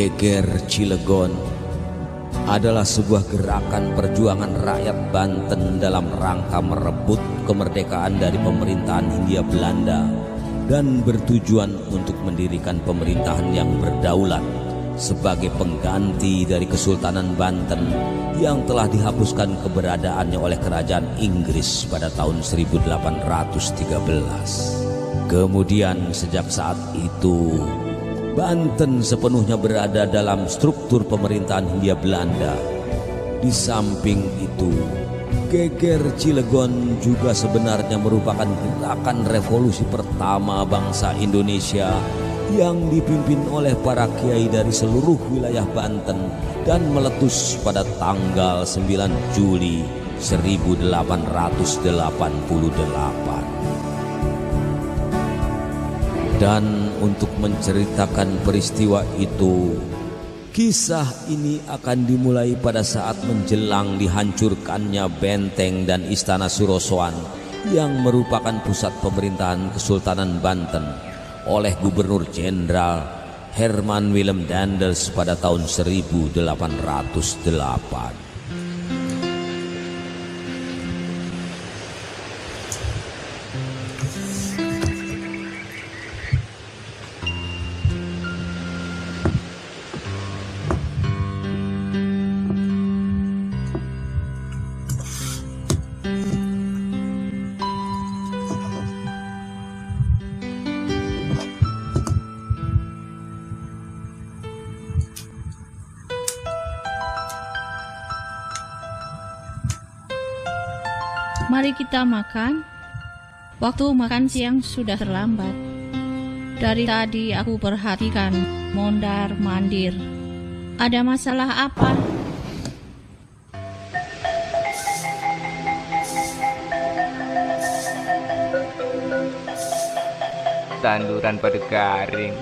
Geger Cilegon adalah sebuah gerakan perjuangan rakyat Banten dalam rangka merebut kemerdekaan dari pemerintahan Hindia Belanda dan bertujuan untuk mendirikan pemerintahan yang berdaulat sebagai pengganti dari Kesultanan Banten yang telah dihapuskan keberadaannya oleh kerajaan Inggris pada tahun 1813. Kemudian sejak saat itu Banten sepenuhnya berada dalam struktur pemerintahan Hindia Belanda. Di samping itu, Geger Cilegon juga sebenarnya merupakan gerakan revolusi pertama bangsa Indonesia yang dipimpin oleh para kiai dari seluruh wilayah Banten dan meletus pada tanggal 9 Juli 1888. Dan untuk menceritakan peristiwa itu, kisah ini akan dimulai pada saat menjelang dihancurkannya benteng dan istana Surosoan yang merupakan pusat pemerintahan Kesultanan Banten oleh Gubernur Jenderal Herman Willem Daendels pada tahun 1808. Mari kita makan. Waktu makan siang sudah terlambat. Dari tadi aku perhatikan mondar-mandir. Ada masalah apa? Tanduran pada garing.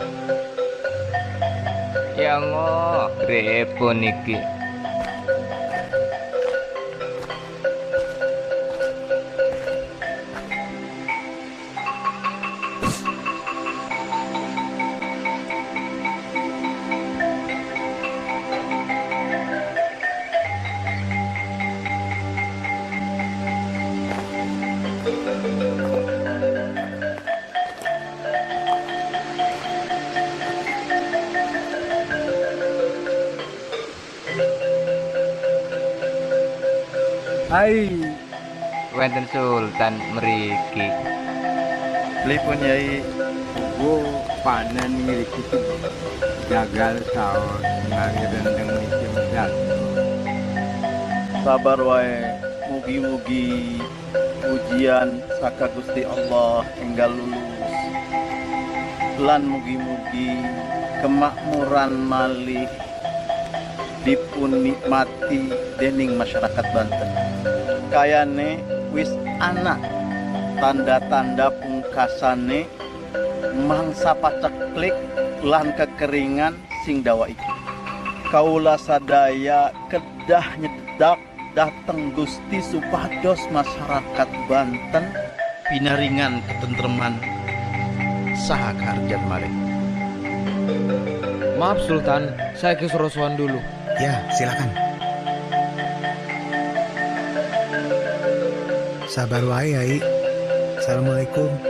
Yang repot niki. Hai, Wenten Sultan meriki. telepon yai, gua panen milik itu gagal tahun ngangi rendeng niki medal. Sabar wae, mugi-mugi ujian saka Gusti Allah enggal lulus. Lan mugi-mugi kemakmuran malih dipun nikmati dening masyarakat Banten. Kayane wis anak tanda-tanda pungkasane mangsa paceklik lan kekeringan sing dawa iki. Kaula sadaya kedah nyedak dateng Gusti supados masyarakat Banten pinaringan ketentreman saha kaharjan malih. Maaf Sultan, saya ke Surosoan dulu. Ya, silakan. Sabar wae, Yai. Assalamualaikum.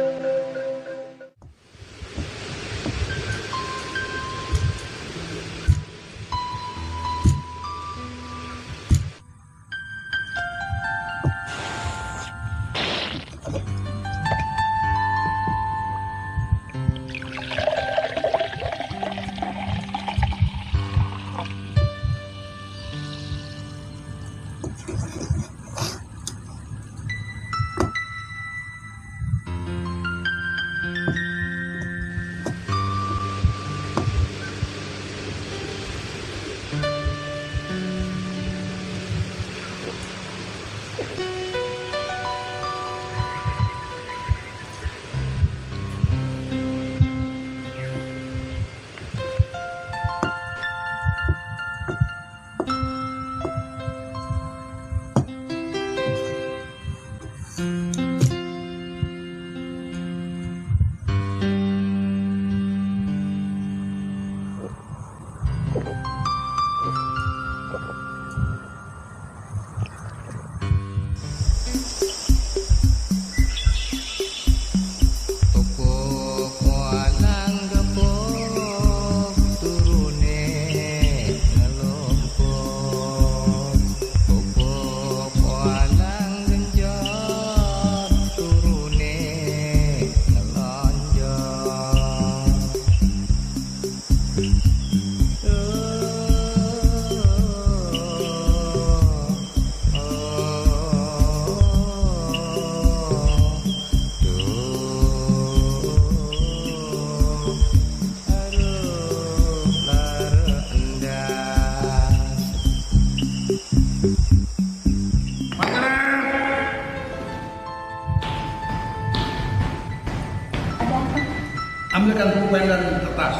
Ambilkan pulpen dan kertas.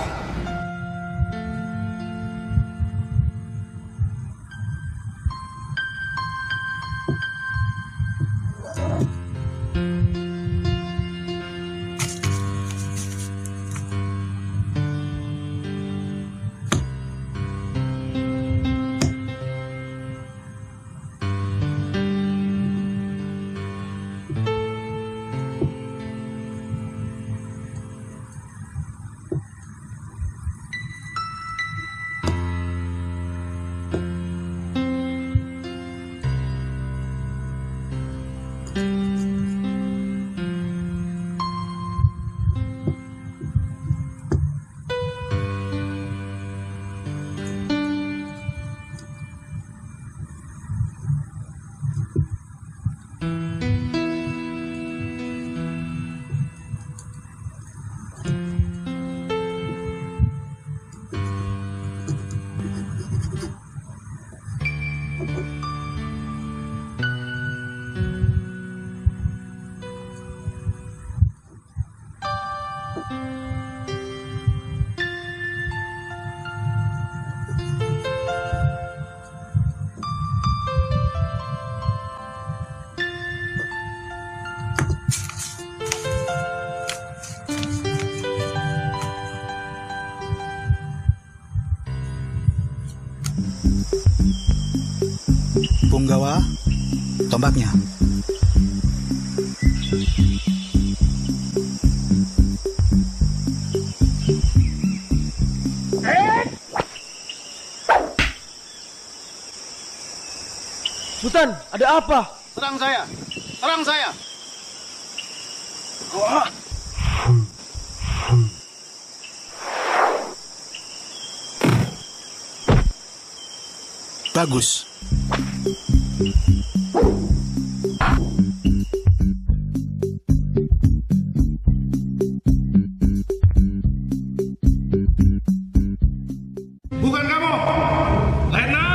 Punggawa, tombaknya. Sultan, ada apa? Serang saya! Serang saya! Bagus. Bukan kamu! Letnan!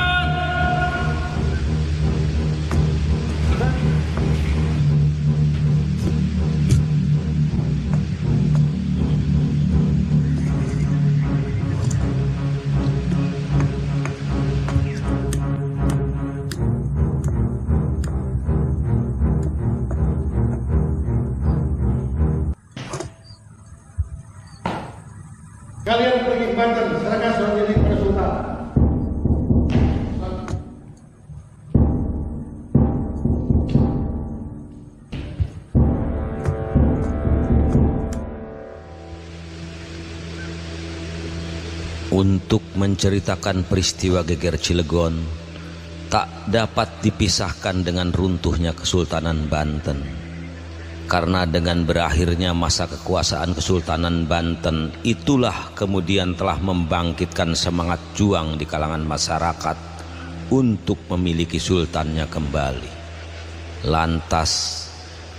Kalian pergi ke Banten, serahkan surat ini kepada Sultan. Untuk menceritakan peristiwa geger Cilegon tak dapat dipisahkan dengan runtuhnya Kesultanan Banten. Karena dengan berakhirnya masa kekuasaan Kesultanan Banten, itulah kemudian telah membangkitkan semangat juang di kalangan masyarakat untuk memiliki sultannya kembali. Lantas,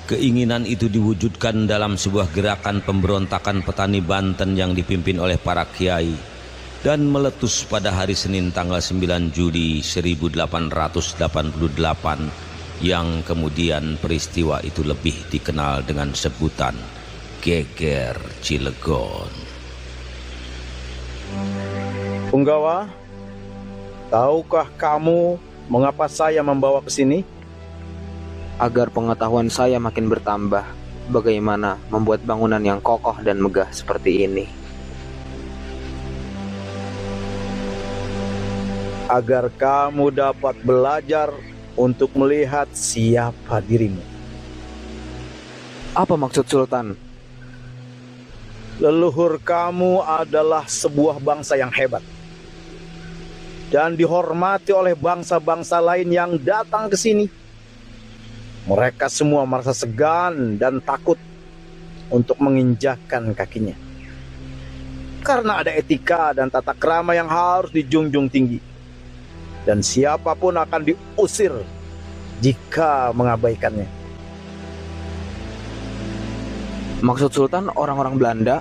keinginan itu diwujudkan dalam sebuah gerakan pemberontakan petani Banten yang dipimpin oleh para kiai dan meletus pada hari Senin tanggal 9 Juli 1888 yang kemudian peristiwa itu lebih dikenal dengan sebutan Geger Cilegon. Punggawa, tahukah kamu mengapa saya membawa ke sini? Agar pengetahuan saya makin bertambah, bagaimana membuat bangunan yang kokoh dan megah seperti ini. Agar kamu dapat belajar untuk melihat siapa dirimu. Apa maksud Sultan? Leluhur kamu adalah sebuah bangsa yang hebat dan dihormati oleh bangsa-bangsa lain yang datang ke sini. Mereka semua merasa segan dan takut untuk menginjakkan kakinya, karena ada etika dan tata krama yang harus dijunjung tinggi, dan siapapun akan diusir jika mengabaikannya. Maksud Sultan orang-orang Belanda?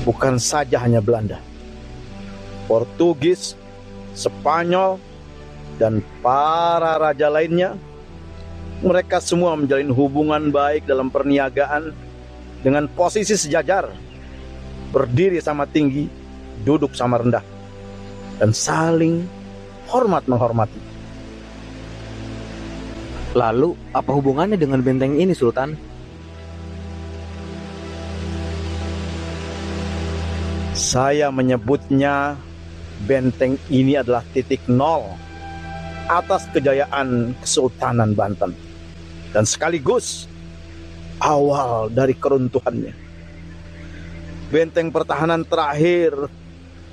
Bukan saja hanya Belanda, Portugis, Spanyol, dan para raja lainnya, mereka semua menjalin hubungan baik dalam perniagaan dengan posisi sejajar, berdiri sama tinggi, duduk sama rendah, dan saling hormat menghormati. Lalu, apa hubungannya dengan benteng ini, Sultan? Saya menyebutnya benteng ini adalah titik nol atas kejayaan Kesultanan Banten, dan sekaligus awal dari keruntuhannya. Benteng pertahanan terakhir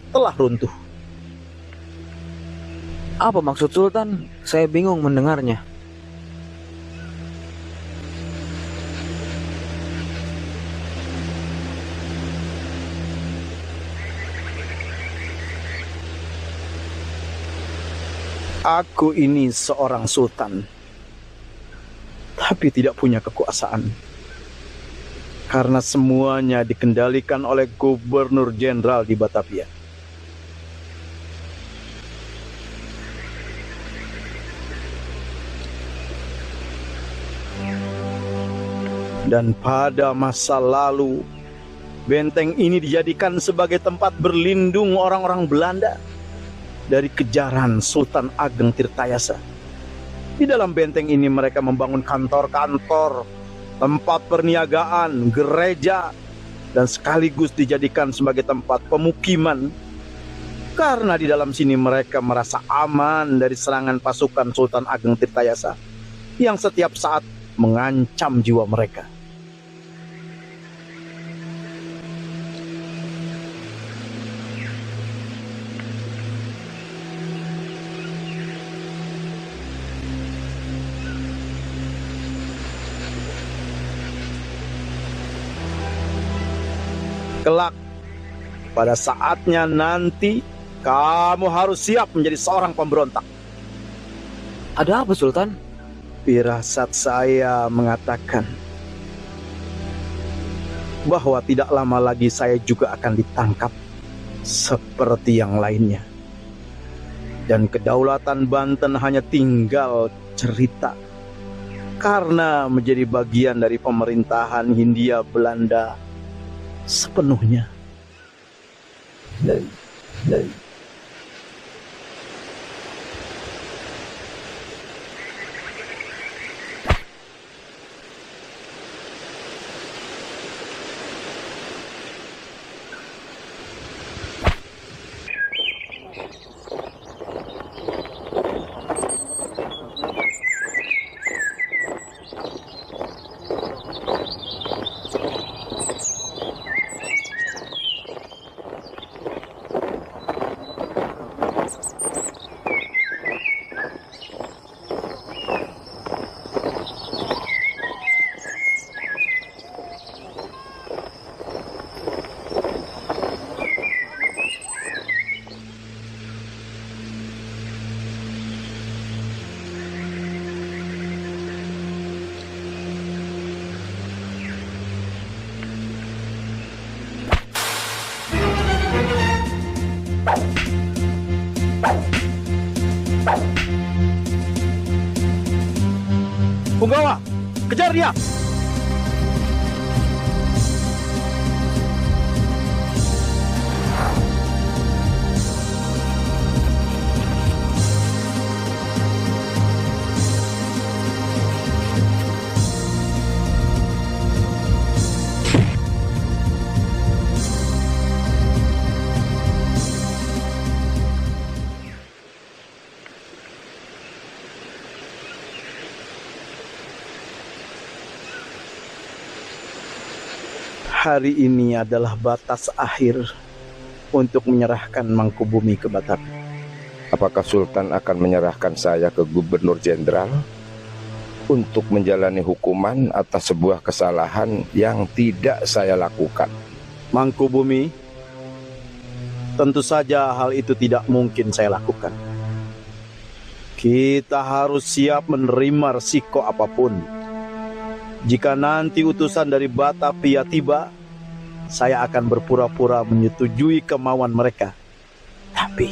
telah runtuh. Apa maksud Sultan? Saya bingung mendengarnya. Aku ini seorang sultan, tapi tidak punya kekuasaan. Karena semuanya dikendalikan oleh gubernur jenderal di Batavia. Dan pada masa lalu, benteng ini dijadikan sebagai tempat berlindung orang-orang Belanda dari kejaran Sultan Ageng Tirtayasa. Di dalam benteng ini mereka membangun kantor-kantor, tempat perniagaan, gereja, dan sekaligus dijadikan sebagai tempat pemukiman. Karena di dalam sini mereka merasa aman dari serangan pasukan Sultan Ageng Tirtayasa yang setiap saat mengancam jiwa mereka. Kelak, pada saatnya nanti, kamu harus siap menjadi seorang pemberontak. Ada apa, Sultan? Firasat saya mengatakan bahwa tidak lama lagi saya juga akan ditangkap seperti yang lainnya. Dan kedaulatan Banten hanya tinggal cerita, karena menjadi bagian dari pemerintahan Hindia Belanda sepenuhnya. Punggawa, kejar dia! Hari ini adalah batas akhir untuk menyerahkan Mangkubumi ke Batavia. Apakah Sultan akan menyerahkan saya ke Gubernur Jenderal untuk menjalani hukuman atas sebuah kesalahan yang tidak saya lakukan? Mangkubumi, tentu saja hal itu tidak mungkin saya lakukan. Kita harus siap menerima resiko apapun. Jika nanti utusan dari Batavia tiba, saya akan berpura-pura menyetujui kemauan mereka Tapi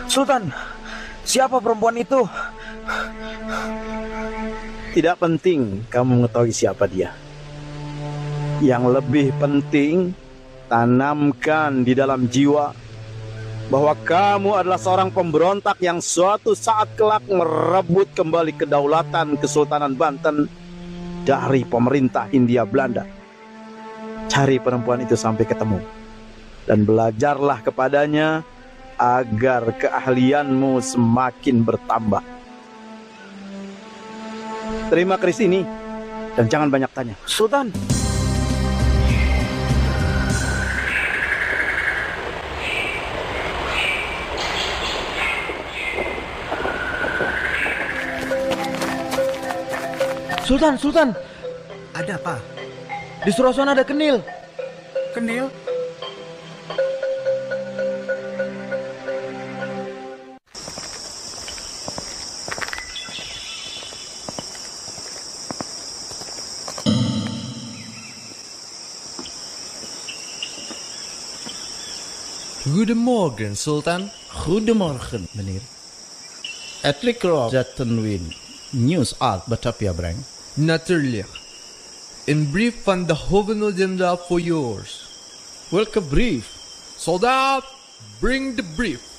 Sultan, siapa perempuan itu? tidak penting kamu mengetahui siapa dia. Yang lebih penting, tanamkan di dalam jiwa bahwa kamu adalah seorang pemberontak yang suatu saat kelak merebut kembali kedaulatan Kesultanan Banten dari pemerintah Hindia Belanda. Cari perempuan itu sampai ketemu dan belajarlah kepadanya agar keahlianmu semakin bertambah. Terima keris ini dan jangan banyak tanya. Sultan. Sultan. Ada apa? Di Surasan ada kenil. Kenil? Goedemorgen, Sultan. Goedemorgen, meneer. Het lijkt zetten we nieuws uit Batavia brengen. Natuurlijk. Een brief van de Gouverneur-Generaal voor yours. Welke brief? Soldaat, bring the brief.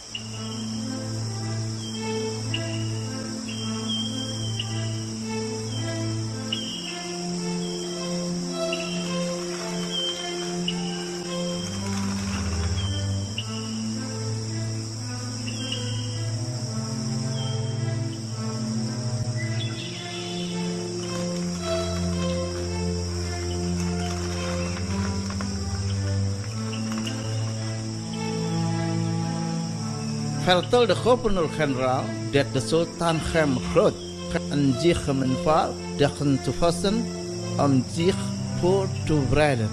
Vertel de gouverneur-generaal dat de sultan hem groot en zich gemenvaart tegen te vasten om zich voor te bereiden.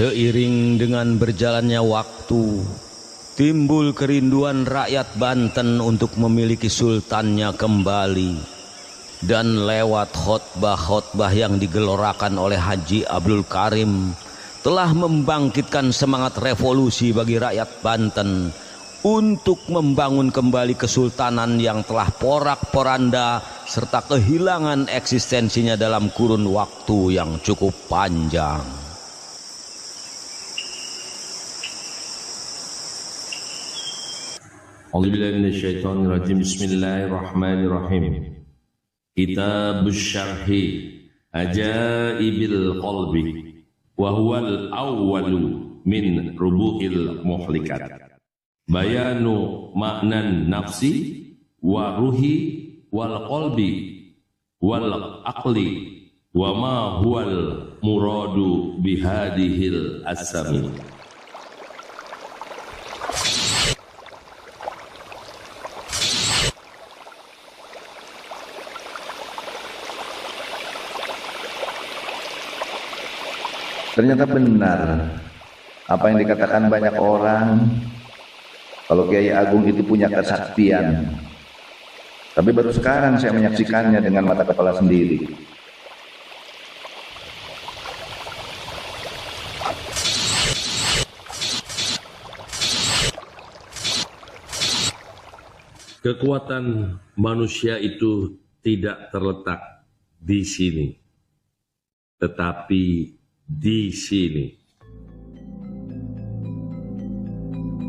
Seiring dengan berjalannya waktu, timbul kerinduan rakyat Banten untuk memiliki sultannya kembali. Dan lewat khotbah-khotbah yang digelorakan oleh Haji Abdul Karim telah membangkitkan semangat revolusi bagi rakyat Banten untuk membangun kembali kesultanan yang telah porak-poranda serta kehilangan eksistensinya dalam kurun waktu yang cukup panjang. A'udzubillahiminasyaitonirrajim. Bismillahirrahmanirrahim. Kitabus Syarhi Ajaibil Qalbi wa huwal awwalu min rubu'il muhlikat. Bayanu ma'nan nafsi wa ruhi wal qalbi wal aqli wa ma huwal muradu bihadihil asami. Ternyata benar apa yang dikatakan banyak orang kalau Kiai Agung itu punya kesaktian. Tapi baru sekarang saya menyaksikannya dengan mata kepala sendiri. Kekuatan manusia itu tidak terletak di sini, tetapi di sini.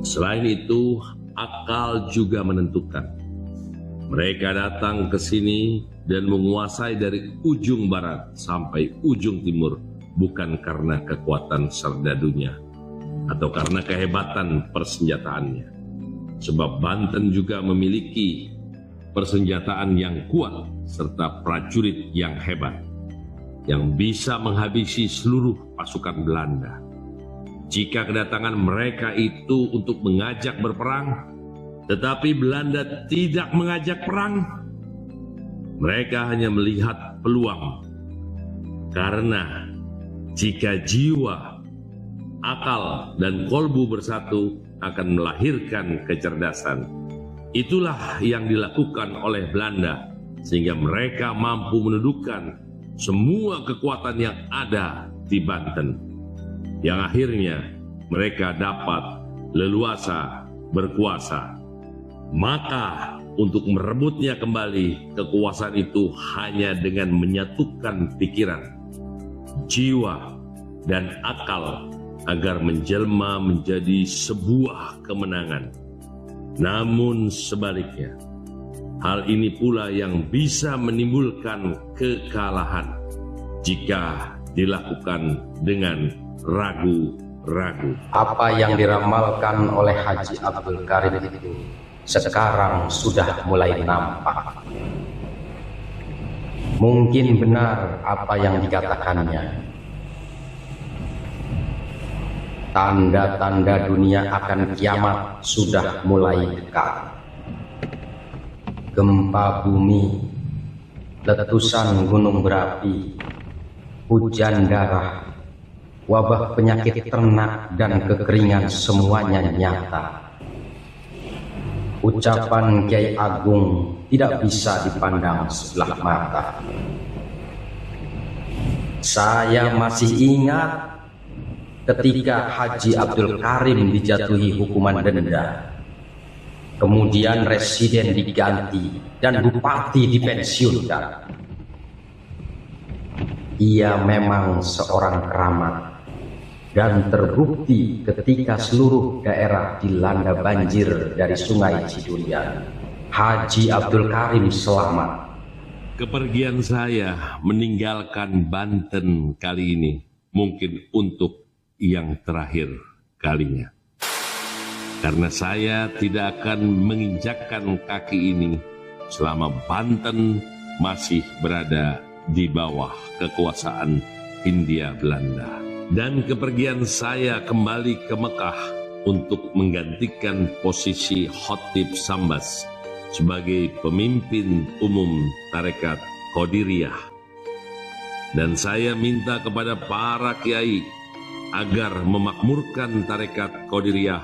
Selain itu, akal juga menentukan. Mereka datang ke sini dan menguasai dari ujung barat sampai ujung timur, bukan karena kekuatan serdadunya atau karena kehebatan persenjataannya. Sebab Banten juga memiliki persenjataan yang kuat serta prajurit yang hebat, yang bisa menghabisi seluruh pasukan Belanda. Jika kedatangan mereka itu untuk mengajak berperang, tetapi Belanda tidak mengajak perang, mereka hanya melihat peluang. Karena jika jiwa, akal, dan kolbu bersatu akan melahirkan kecerdasan. Itulah yang dilakukan oleh Belanda, sehingga mereka mampu menundukkan semua kekuatan yang ada di Banten, yang akhirnya mereka dapat leluasa berkuasa. Maka untuk merebutnya kembali kekuasaan itu hanya dengan menyatukan pikiran, jiwa, dan akal agar menjelma menjadi sebuah kemenangan. Namun sebaliknya, hal ini pula yang bisa menimbulkan kekalahan jika dilakukan dengan ragu-ragu. Apa yang diramalkan oleh Haji Abdul Karim itu sekarang sudah mulai nampak. Mungkin benar apa yang dikatakannya. Tanda-tanda dunia akan kiamat sudah mulai dekat. Gempa bumi, letusan gunung berapi, hujan darah, wabah penyakit ternak dan kekeringan semuanya nyata. Ucapan Kiai Agung tidak bisa dipandang sebelah mata. Saya masih ingat ketika Haji Abdul Karim dijatuhi hukuman denda, kemudian residen diganti dan bupati dipensiunkan. Ia memang seorang keramat dan terbukti ketika seluruh daerah dilanda banjir dari Sungai Cidurian. Haji Abdul Karim selamat. Kepergian saya meninggalkan Banten kali ini mungkin untuk yang terakhir kalinya. Karena saya tidak akan menginjakkan kaki ini selama Banten masih berada di bawah kekuasaan Hindia Belanda. Dan kepergian saya kembali ke Mekah untuk menggantikan posisi Khotib Sambas sebagai pemimpin umum Tarekat Qadiriyah. Dan saya minta kepada para kiai agar memakmurkan tarekat Qadiriyah,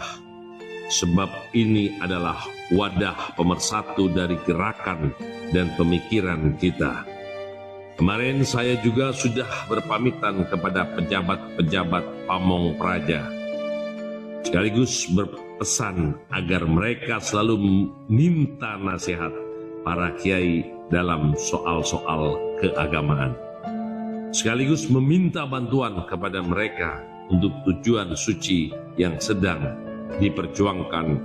sebab ini adalah wadah pemersatu dari gerakan dan pemikiran kita. Kemarin saya juga sudah berpamitan kepada pejabat-pejabat Pamong Praja, sekaligus berpesan agar mereka selalu minta nasihat para kiai dalam soal-soal keagamaan, sekaligus meminta bantuan kepada mereka untuk tujuan suci yang sedang diperjuangkan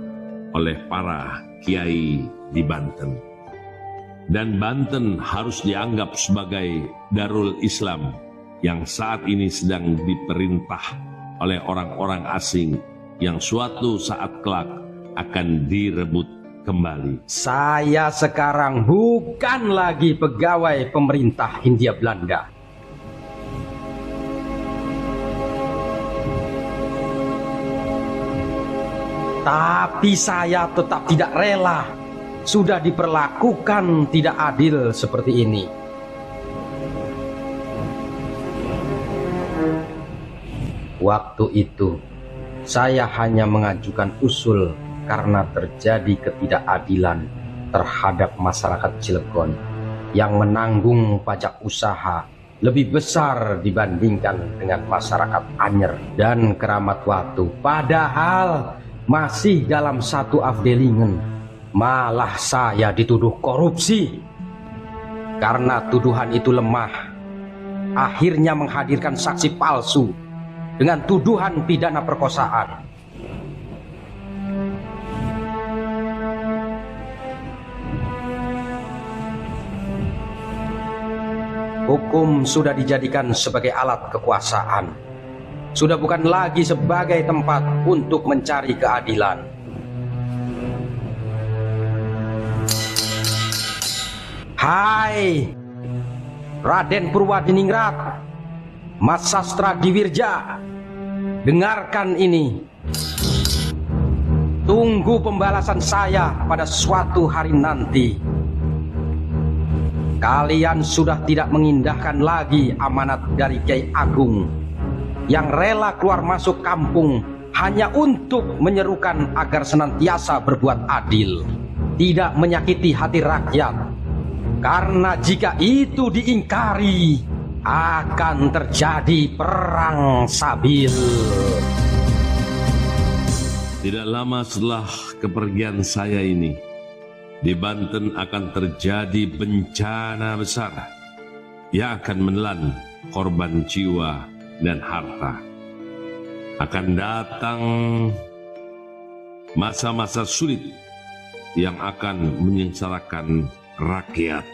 oleh para kiai di Banten. Dan Banten harus dianggap sebagai Darul Islam yang saat ini sedang diperintah oleh orang-orang asing yang suatu saat kelak akan direbut kembali. Saya sekarang bukan lagi pegawai pemerintah Hindia Belanda. Tapi saya tetap tidak rela sudah diperlakukan tidak adil seperti ini. Waktu itu saya hanya mengajukan usul karena terjadi ketidakadilan terhadap masyarakat Cilegon yang menanggung pajak usaha lebih besar dibandingkan dengan masyarakat Anyer dan Keramat Watu. Padahal masih dalam satu afdelingen, malah saya dituduh korupsi. Karena tuduhan itu lemah, akhirnya menghadirkan saksi palsu dengan tuduhan pidana perkosaan. Hukum sudah dijadikan sebagai alat kekuasaan, sudah bukan lagi sebagai tempat untuk mencari keadilan. Hai Raden Purwadiningrat, Mas Sastra Diwirja, dengarkan ini. Tunggu pembalasan saya pada suatu hari nanti. Kalian sudah tidak mengindahkan lagi amanat dari Kiai Agung yang rela keluar masuk kampung hanya untuk menyerukan agar senantiasa berbuat adil, tidak menyakiti hati rakyat. Karena jika itu diingkari, akan terjadi perang sabil. Tidak lama setelah kepergian saya ini, di Banten akan terjadi bencana besar yang akan menelan korban jiwa dan harta. Akan datang masa-masa sulit yang akan menyengsarakan rakyat.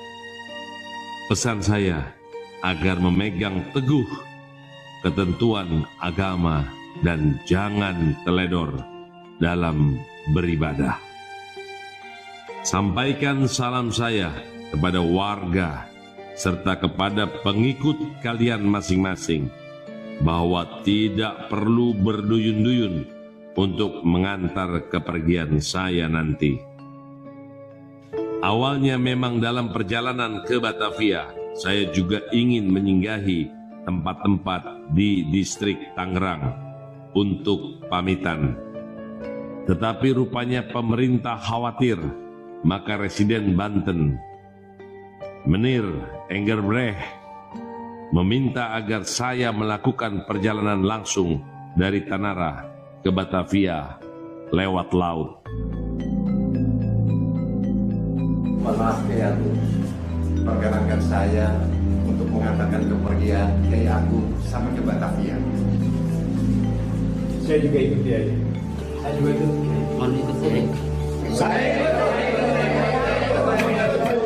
Pesan saya agar memegang teguh ketentuan agama dan jangan teledor dalam beribadah. Sampaikan salam saya kepada warga serta kepada pengikut kalian masing-masing bahwa tidak perlu berduyun-duyun untuk mengantar kepergian saya nanti. Awalnya memang dalam perjalanan ke Batavia, saya juga ingin menyinggahi tempat-tempat di distrik Tangerang untuk pamitan. Tetapi rupanya pemerintah khawatir, maka Residen Banten, Menir Engelbrecht, meminta agar saya melakukan perjalanan langsung dari Tanara ke Batavia lewat laut. Maaf Kiai Agung, perkenankan saya untuk mengatakan kepergian Kiai Agung sampai ke Batavia. Saya juga ikut Kiai. Saya juga ikut. Mohon ikut Kiai. Saya ikut.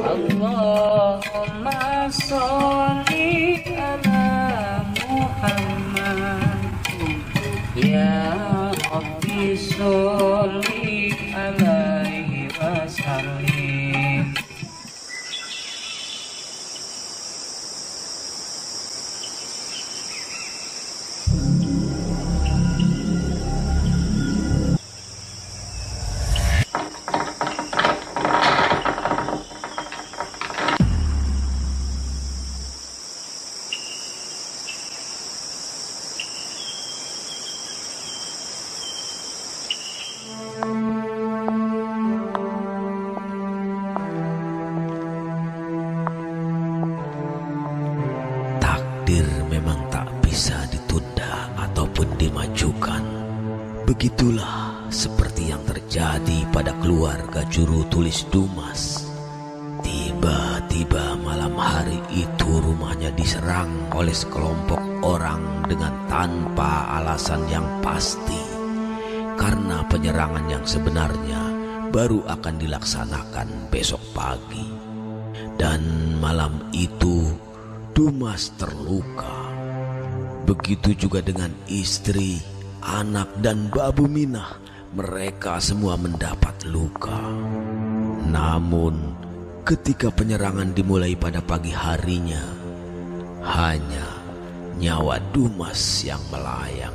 Allahumma sholli ala Muhammad ya Rabbi sholli alaihi wasallim. Begitulah seperti yang terjadi pada keluarga juru tulis Dumas. Tiba-tiba malam hari itu rumahnya diserang oleh sekelompok orang dengan tanpa alasan yang pasti. Karena penyerangan yang sebenarnya baru akan dilaksanakan besok pagi. Dan malam itu Dumas terluka. Begitu juga dengan istri, anak dan Babu Minah. Mereka semua mendapat luka. Namun ketika penyerangan dimulai pada pagi harinya, hanya nyawa Dumas yang melayang,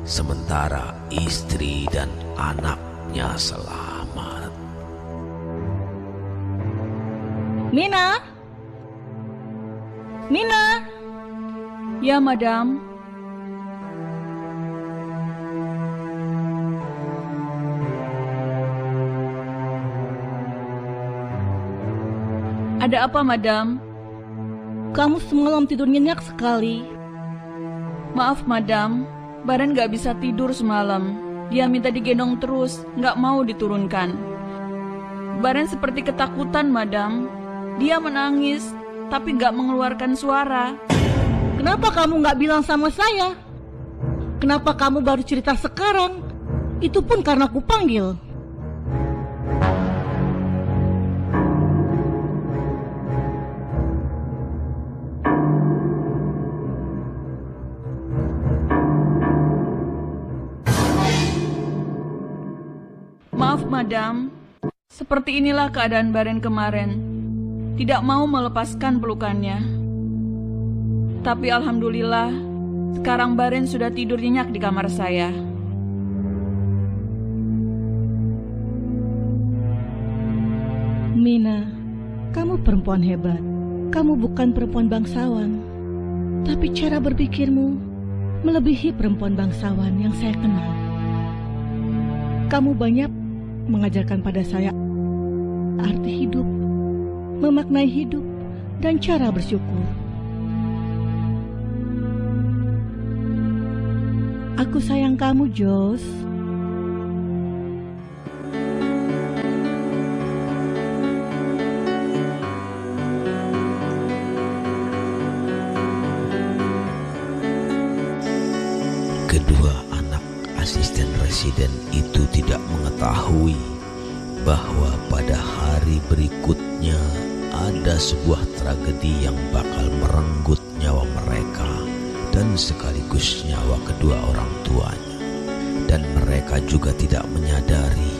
sementara istri dan anaknya selamat. Mina? Mina? Ya, Madam. Ada apa, Madam? Kamu semalam tidur nyenyak sekali. Maaf, Madam. Baren gak bisa tidur semalam. Dia minta digendong terus, gak mau diturunkan. Baren seperti ketakutan, Madam. Dia menangis, tapi gak mengeluarkan suara. Kenapa kamu gak bilang sama saya? Kenapa kamu baru cerita sekarang? Itu pun karena aku panggil. Maaf, Madam. Seperti inilah keadaan Baren kemarin. Tidak mau melepaskan pelukannya. Tapi alhamdulillah, sekarang Baren sudah tidur nyenyak di kamar saya. Mina, kamu perempuan hebat. Kamu bukan perempuan bangsawan. Tapi cara berpikirmu melebihi perempuan bangsawan yang saya kenal. Kamu banyak mengajarkan pada saya arti hidup, memaknai hidup, dan cara bersyukur. Aku sayang kamu, Jos. Kedua anak asisten residen itu tidak mengetahui bahwa pada hari berikutnya ada sebuah tragedi yang bakal merenggut nyawa mereka dan sekaligus nyawa kedua orang tuanya. Dan mereka juga tidak menyadari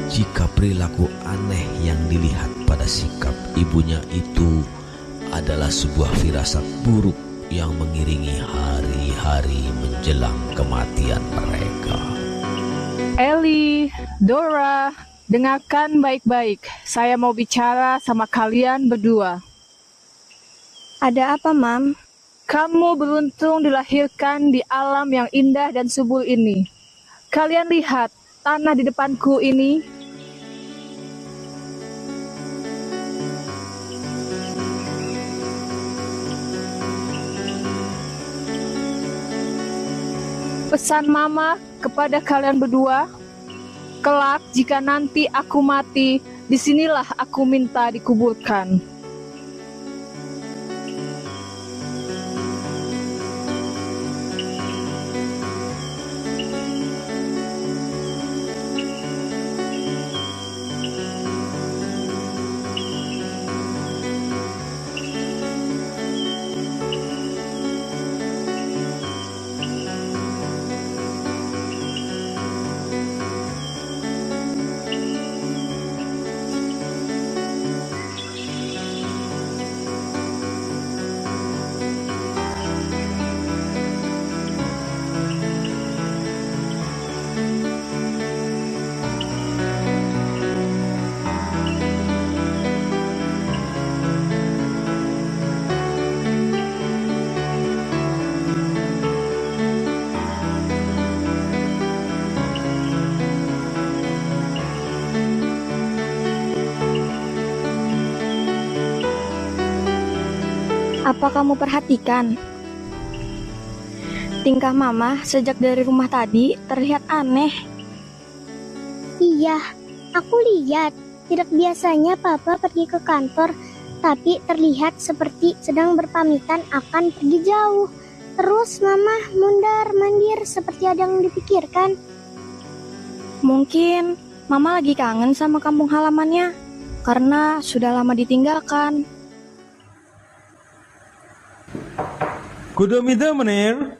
jika perilaku aneh yang dilihat pada sikap ibunya itu adalah sebuah firasat buruk yang mengiringi hari-hari menjelang kematian mereka. Eli, Dora, dengarkan baik-baik. Saya mau bicara sama kalian berdua. Ada apa, Mam? Kamu beruntung dilahirkan di alam yang indah dan subur ini. Kalian lihat tanah di depanku ini. Pesan Mama kepada kalian berdua, kelak jika nanti aku mati, disinilah aku minta dikuburkan. Apa kamu perhatikan? tingkah Mama sejak dari rumah tadi terlihat aneh. Iya, aku lihat. Tidak biasanya Papa pergi ke kantor, tapi terlihat seperti sedang berpamitan akan pergi jauh. Terus Mama mundar-mandir seperti ada yang dipikirkan. Mungkin Mama lagi kangen sama kampung halamannya karena sudah lama ditinggalkan. Kudumida menir.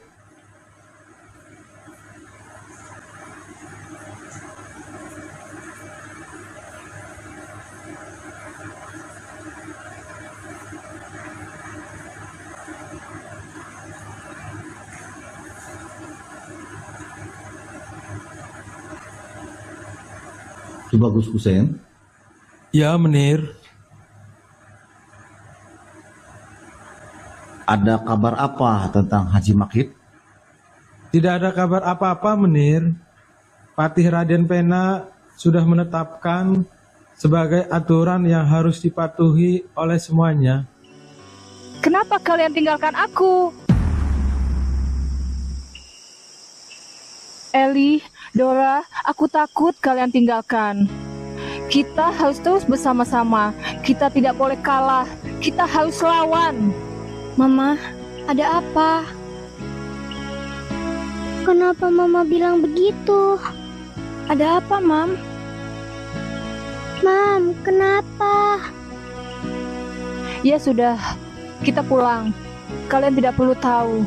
Coba Gus Hussein. Ya, menir. Ada kabar apa tentang Haji Makit? Tidak ada kabar apa-apa, menir. Patih Raden Pena sudah menetapkan sebagai aturan yang harus dipatuhi oleh semuanya. Kenapa kalian tinggalkan aku? Eli, Dora, aku takut kalian tinggalkan. Kita harus terus bersama-sama. Kita tidak boleh kalah. Kita harus lawan. Mama, ada apa? Kenapa Mama bilang begitu? Ada apa, Mam? Mam, kenapa? Ya sudah, kita pulang. Kalian tidak perlu tahu.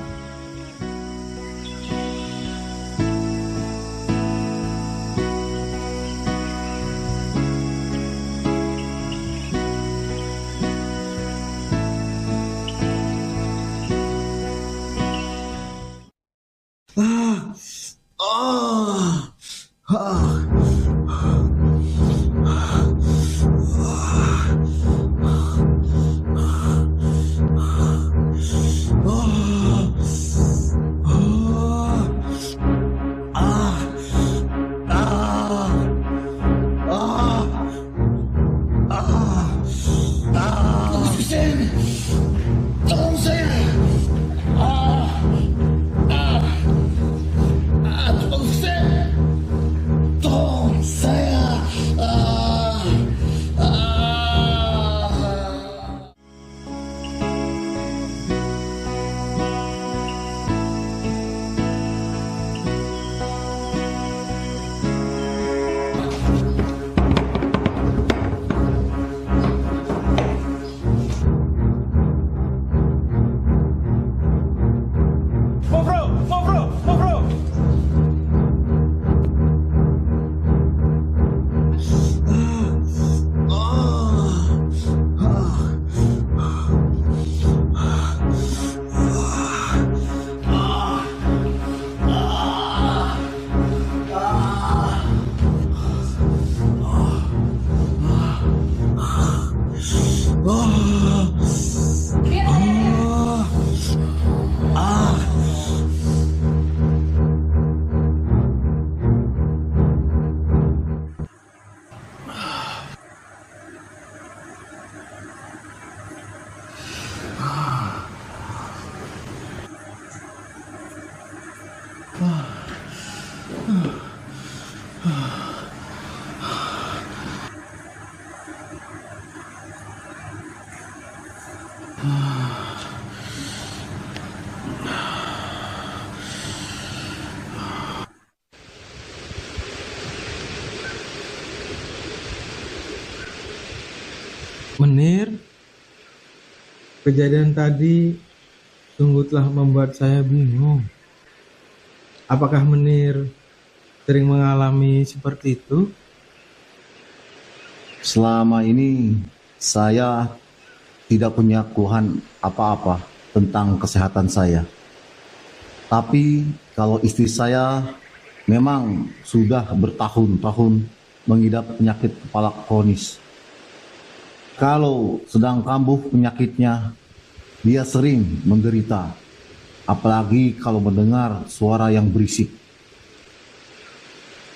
Menir, kejadian tadi sungguh telah membuat saya bingung. Apakah Menir sering mengalami seperti itu? Selama ini saya tidak punya keluhan apa-apa tentang kesehatan saya. Tapi kalau istri saya memang sudah bertahun-tahun mengidap penyakit kepala kronis. Kalau sedang kambuh penyakitnya, dia sering menderita, apalagi kalau mendengar suara yang berisik.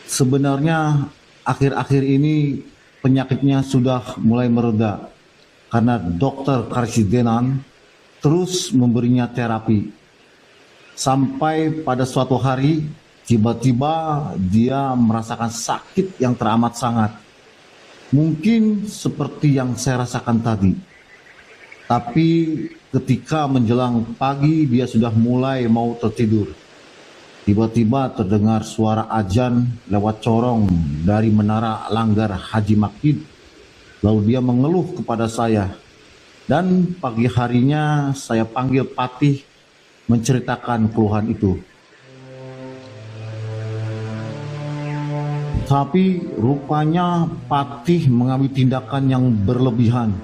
Sebenarnya akhir-akhir ini penyakitnya sudah mulai mereda karena dokter Karsidenan terus memberinya terapi. Sampai pada suatu hari, tiba-tiba dia merasakan sakit yang teramat sangat. Mungkin seperti yang saya rasakan tadi. Tapi ketika menjelang pagi dia sudah mulai mau tertidur. Tiba-tiba terdengar suara azan lewat corong dari menara Langgar Haji Makid. Lalu dia mengeluh kepada saya. Dan pagi harinya saya panggil Patih menceritakan keluhan itu. Tapi rupanya Patih mengambil tindakan yang berlebihan.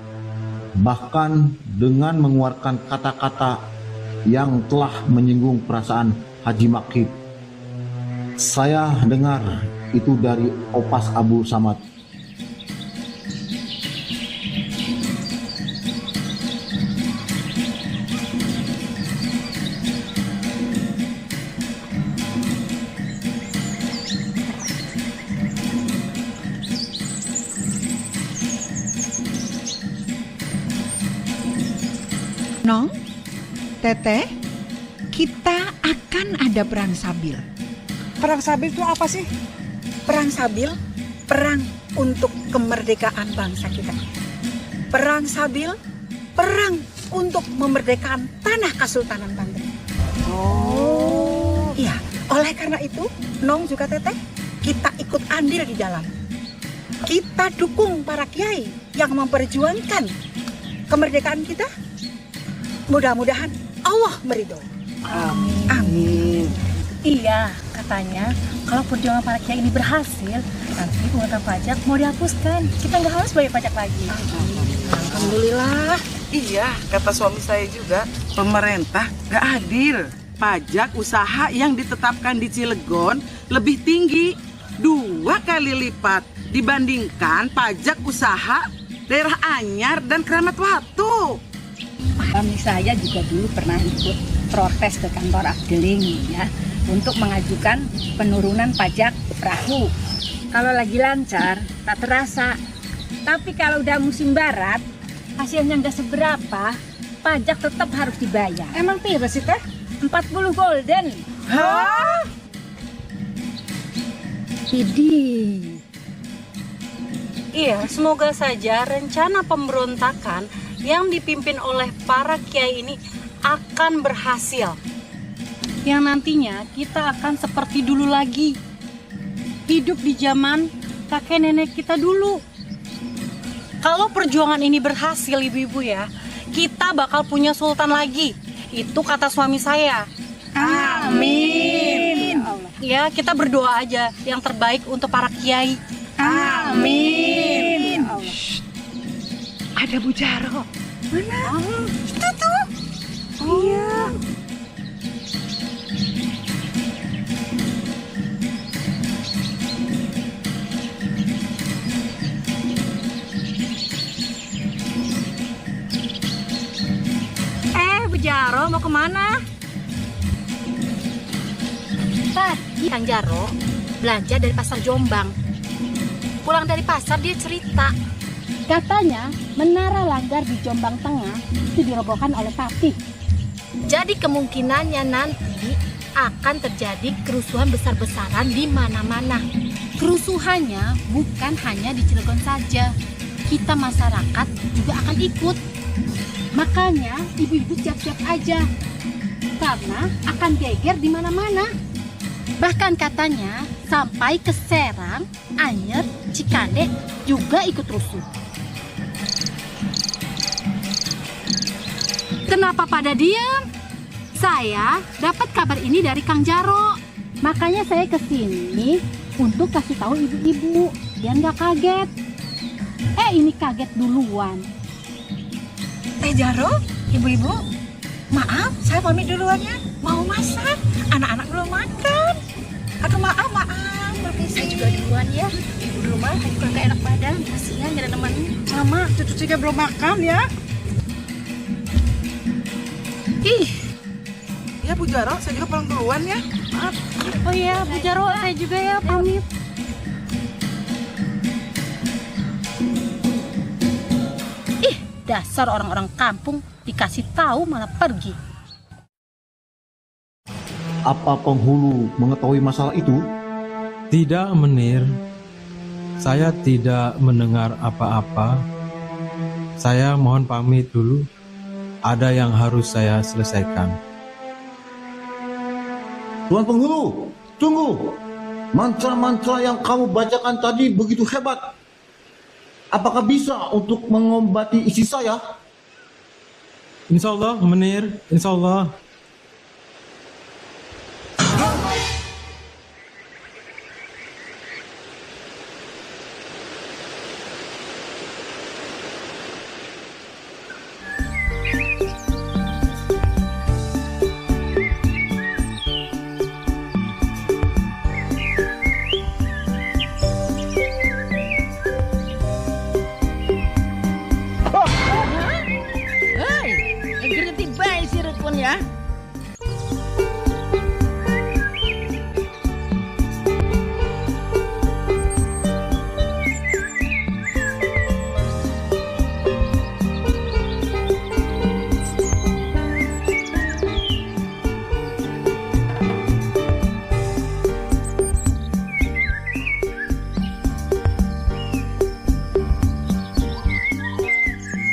Bahkan dengan mengeluarkan kata-kata yang telah menyinggung perasaan Haji Makid. Saya dengar itu dari Opas Abu Samad. Nong, Teteh, kita akan ada perang sabil. Perang sabil itu apa sih? Perang sabil, perang untuk kemerdekaan bangsa kita. Perang sabil, perang untuk memerdekakan tanah Kesultanan Banten. Oh. Iya, oleh karena itu, Nong juga Teteh, kita ikut andil di dalam. Kita dukung para kiai yang memperjuangkan kemerdekaan kita. Mudah-mudahan Allah meridhoi. Amin. Amin. Iya, katanya kalau perjuangan para kiai ini berhasil, nanti pungutan pajak mau dihapuskan. Kita nggak harus bayar pajak lagi. Alhamdulillah. Iya, kata suami saya juga, pemerintah gak adil. Pajak usaha yang ditetapkan di Cilegon lebih tinggi 2 kali lipat dibandingkan pajak usaha daerah Anyar dan Keramat Watu. Suami saya juga dulu pernah ikut protes ke kantor Afdeling ya, untuk mengajukan penurunan pajak perahu. Kalau lagi lancar, tak terasa. Tapi kalau udah musim barat, hasilnya nggak seberapa, pajak tetap harus dibayar. Emang pira sih Teh? 40 golden. Hah? Jadi, iya, semoga saja rencana pemberontakan yang dipimpin oleh para kiai ini akan berhasil. Yang nantinya kita akan seperti dulu lagi. Hidup di zaman kakek nenek kita dulu. Kalau perjuangan ini berhasil ibu-ibu ya, kita bakal punya sultan lagi. Itu kata suami saya. Amin. Ya, kita berdoa aja yang terbaik untuk para kiai. Amin. Ada Bu Jaro. Mana? Itu tuh. Oh. Iya. Bu Jaro mau kemana? tadi Kang Jaro belanja dari pasar Jombang. Pulang dari pasar dia cerita. Katanya menara Langgar di Jombang Tengah itu dirobohkan oleh Patih. Jadi kemungkinannya nanti akan terjadi kerusuhan besar-besaran di mana-mana. Kerusuhannya bukan hanya di Cilegon saja. Kita masyarakat juga akan ikut. Makanya ibu-ibu siap-siap aja. Karena akan geger di mana-mana. Bahkan katanya sampai ke Serang, Anyer, Cikande juga ikut rusuh. Kenapa pada diam? Saya dapat kabar ini dari Kang Jaro. Makanya saya kesini untuk kasih tahu ibu-ibu biar nggak kaget. Ini kaget duluan. Teh Jaro, ibu-ibu, maaf saya pamit duluan ya. Mau masak, anak-anak belum makan. Aduh maaf, permisi. Saya juga duluan ya. Ibu di rumah juga nggak enak badan. Kasihan gak ada teman. Sama, cucu juga belum makan ya. Ih, Ya Bu Jaro, saya juga pulang duluan ya. Maaf. oh ya Bu Jaro, saya juga ya pamit. Ih, dasar orang-orang kampung dikasih tahu malah pergi. Apa penghulu mengetahui masalah itu? Tidak, Menir. Saya tidak mendengar apa-apa. Saya mohon pamit dulu. Ada yang harus saya selesaikan. Tuan penghulu, tunggu. Mantra-mantra yang kamu bacakan tadi begitu hebat. Apakah bisa untuk mengobati istri saya? Insya Allah, Menir. Insya Allah. Ya.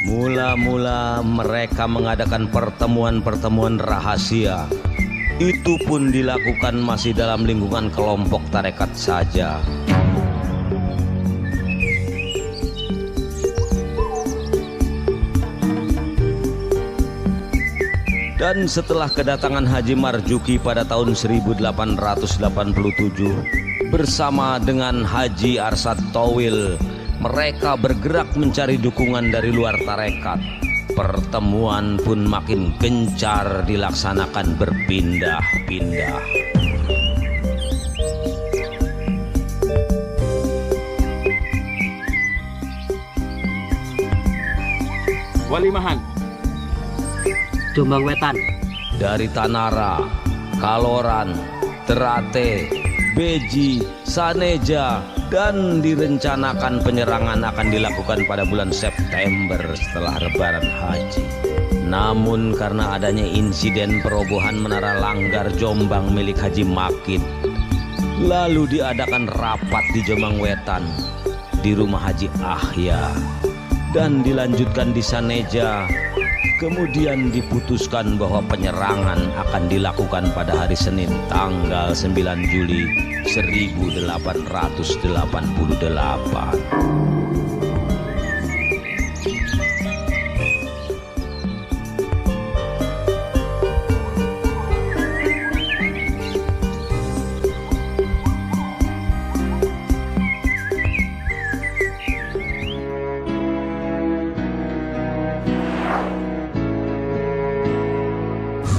Mula-mula mereka mengadakan pertemuan-pertemuan rahasia. Itu pun dilakukan masih dalam lingkungan kelompok tarekat saja. Dan setelah kedatangan Haji Marjuki pada tahun 1887 bersama dengan Haji Arsad Towil, mereka bergerak mencari dukungan dari luar tarekat. Pertemuan pun makin gencar dilaksanakan berpindah-pindah. Walimahan, Jombang Wetan, dari Tanara, Kaloran, Terate, Beji, Saneja, dan direncanakan penyerangan akan dilakukan pada bulan September setelah Lebaran Haji. Namun karena adanya insiden perobohan Menara Langgar Jombang milik Haji Makid, lalu diadakan rapat di Jombang Wetan di rumah Haji Ahya dan dilanjutkan di Saneja. Kemudian diputuskan bahwa penyerangan akan dilakukan pada hari Senin tanggal 9 Juli 1888.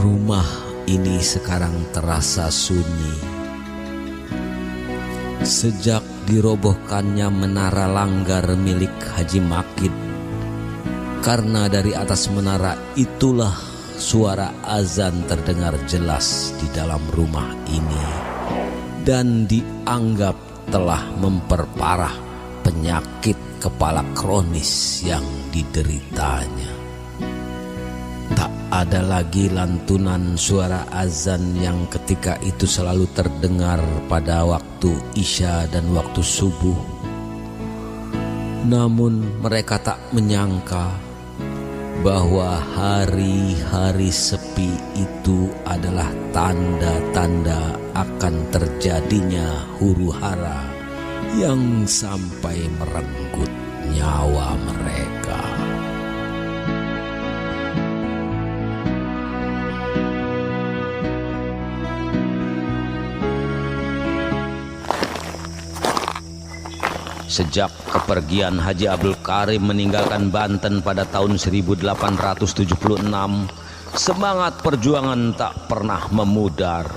Rumah ini sekarang terasa sunyi. Sejak dirobohkannya Menara Langgar milik Haji Makid, karena dari atas menara itulah suara azan terdengar jelas di dalam rumah ini, dan dianggap telah memperparah penyakit kepala kronis yang dideritanya. Tak ada lagi lantunan suara azan yang ketika itu selalu terdengar pada waktu Isya dan waktu subuh. Namun mereka tak menyangka bahwa hari-hari sepi itu adalah tanda-tanda akan terjadinya huru-hara yang sampai merenggut nyawa mereka. Sejak kepergian Haji Abdul Karim meninggalkan Banten pada tahun 1876, semangat perjuangan tak pernah memudar.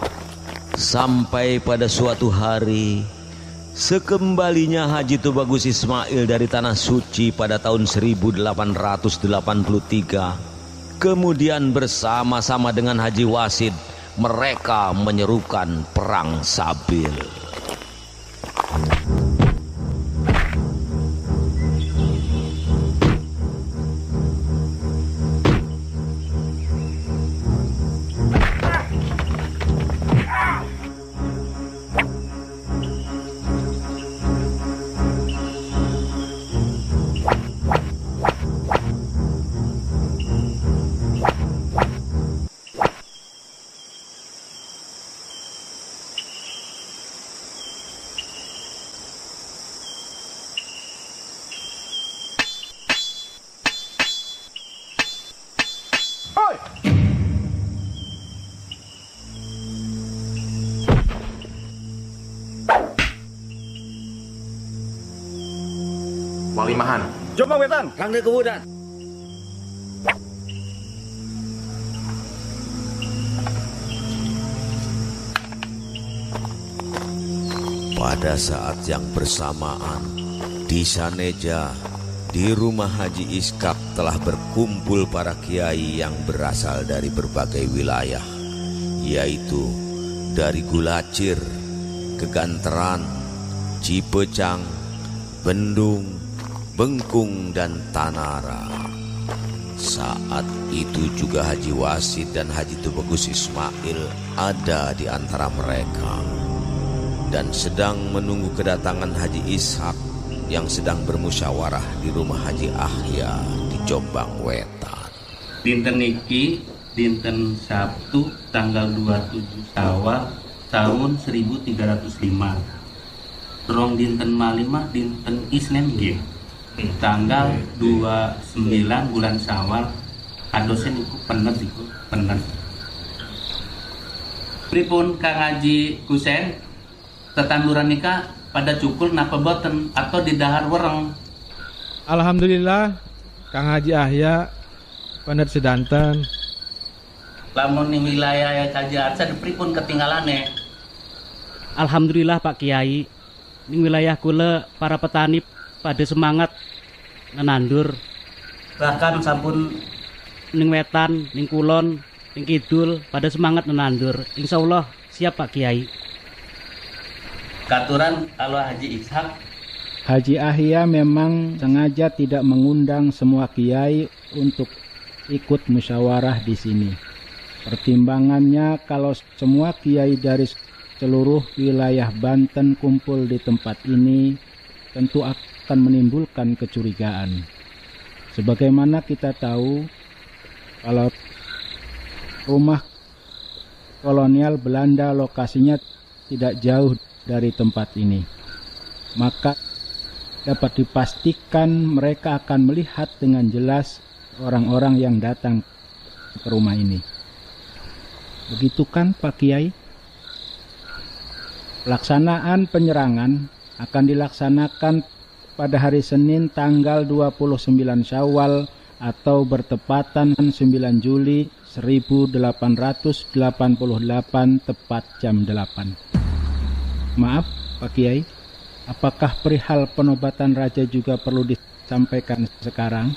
Sampai pada suatu hari, sekembalinya Haji Tubagus Ismail dari Tanah Suci pada tahun 1883, kemudian bersama-sama dengan Haji Wasid, mereka menyerukan Perang Sabil. Walimahan. Jombang Wetan. Kang Kebudan. Pada saat yang bersamaan, di Saneja, di rumah Haji Iskak telah berkumpul para kiai yang berasal dari berbagai wilayah, yaitu dari Gulacir, Keganteran, Cipecang, Bendung, Bengkung, dan Tanara. Saat itu juga Haji Wasid dan Haji Tubagus Ismail ada di antara mereka dan sedang menunggu kedatangan Haji Ishak yang sedang bermusyawarah di rumah Haji Ahya di Jombang Wetan. Dinten niki dinten Sabtu tanggal 27 Syawal tahun 1305. Terong dinten malimah dinten Isnin nggih. Tanggal 29 bulan Syawal adosen iku penet iku penet. Pripun Kang Haji Kusen tetanduran nikah pada cukul napa boten atau di dahar wereng? Alhamdulillah Kang Haji Ahya panet sedanten. Lamun ning wilayah Kajian sada pripun ketinggalane? Alhamdulillah Pak Kiai, ning wilayah kula para petani pada semangat nanandur. Bahkan sampun ning wetan, ning kulon, ning kidul pada semangat nanandur. Insyaallah siap Pak Kiai. Katuran kalau Haji Ishak. Haji Ahya memang sengaja tidak mengundang semua kiai untuk ikut musyawarah di sini. Pertimbangannya kalau semua kiai dari seluruh wilayah Banten kumpul di tempat ini tentu akan menimbulkan kecurigaan. Sebagaimana kita tahu kalau rumah kolonial Belanda lokasinya tidak jauh dari tempat ini, maka dapat dipastikan mereka akan melihat dengan jelas orang-orang yang datang ke rumah ini. Begitu kan Pak Kiai? Pelaksanaan penyerangan akan dilaksanakan pada hari Senin tanggal 29 Syawal atau bertepatan 9 Juli 1888 tepat jam 8. Maaf Pak Kiai, apakah perihal penobatan raja juga perlu disampaikan sekarang?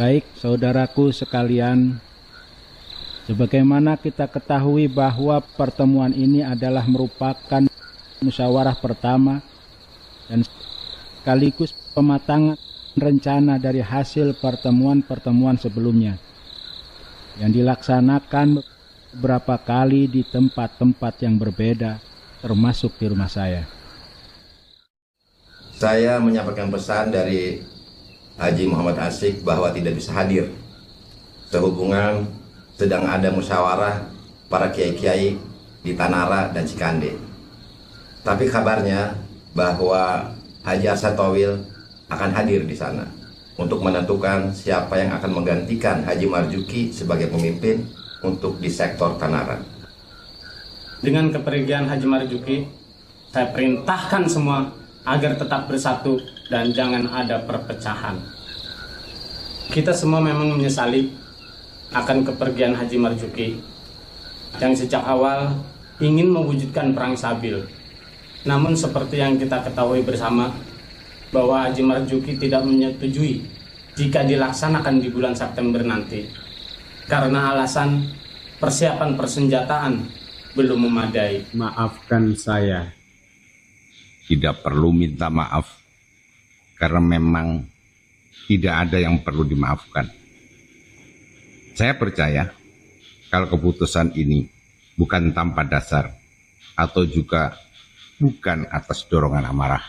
Baik saudaraku sekalian, sebagaimana kita ketahui bahwa pertemuan ini adalah merupakan musyawarah pertama dan sekaligus pematangan rencana dari hasil pertemuan-pertemuan sebelumnya yang dilaksanakan beberapa kali di tempat-tempat yang berbeda, termasuk di rumah saya. Saya menyampaikan pesan dari Haji Muhammad Asyik bahwa tidak bisa hadir sehubungan sedang ada musyawarah para kiai-kiai di Tanara dan Cikande. Tapi kabarnya bahwa Haji Asatowil akan hadir di sana untuk menentukan siapa yang akan menggantikan Haji Marjuki sebagai pemimpin untuk di sektor Tanara. Dengan kepergian Haji Marjuki, saya perintahkan semua agar tetap bersatu dan jangan ada perpecahan. Kita semua memang menyesali akan kepergian Haji Marjuki yang sejak awal ingin mewujudkan perang Sabil. Namun seperti yang kita ketahui bersama bahwa Haji Marjuki tidak menyetujui jika dilaksanakan di bulan September nanti karena alasan persiapan persenjataan belum memadai. Maafkan saya. Tidak perlu minta maaf, karena memang tidak ada yang perlu dimaafkan. Saya percaya kalau keputusan ini bukan tanpa dasar atau juga bukan atas dorongan amarah.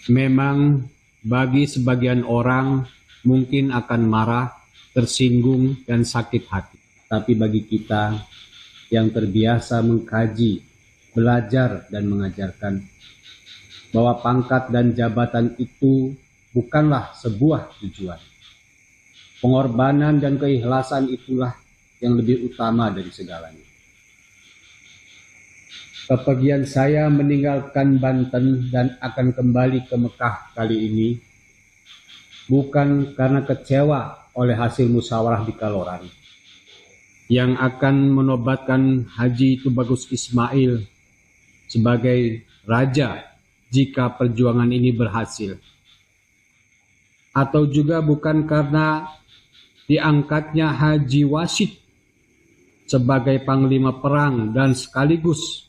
Memang bagi sebagian orang mungkin akan marah, tersinggung, dan sakit hati. Tapi bagi kita yang terbiasa mengkaji, belajar, dan mengajarkan bahwa pangkat dan jabatan itu bukanlah sebuah tujuan. Pengorbanan dan keikhlasan itulah yang lebih utama dari segalanya. Kepergian saya meninggalkan Banten dan akan kembali ke Mekah kali ini bukan karena kecewa oleh hasil musyawarah di Kaloran yang akan menobatkan Haji Tubagus Ismail sebagai raja jika perjuangan ini berhasil, atau juga bukan karena diangkatnya Haji Wasid sebagai panglima perang dan sekaligus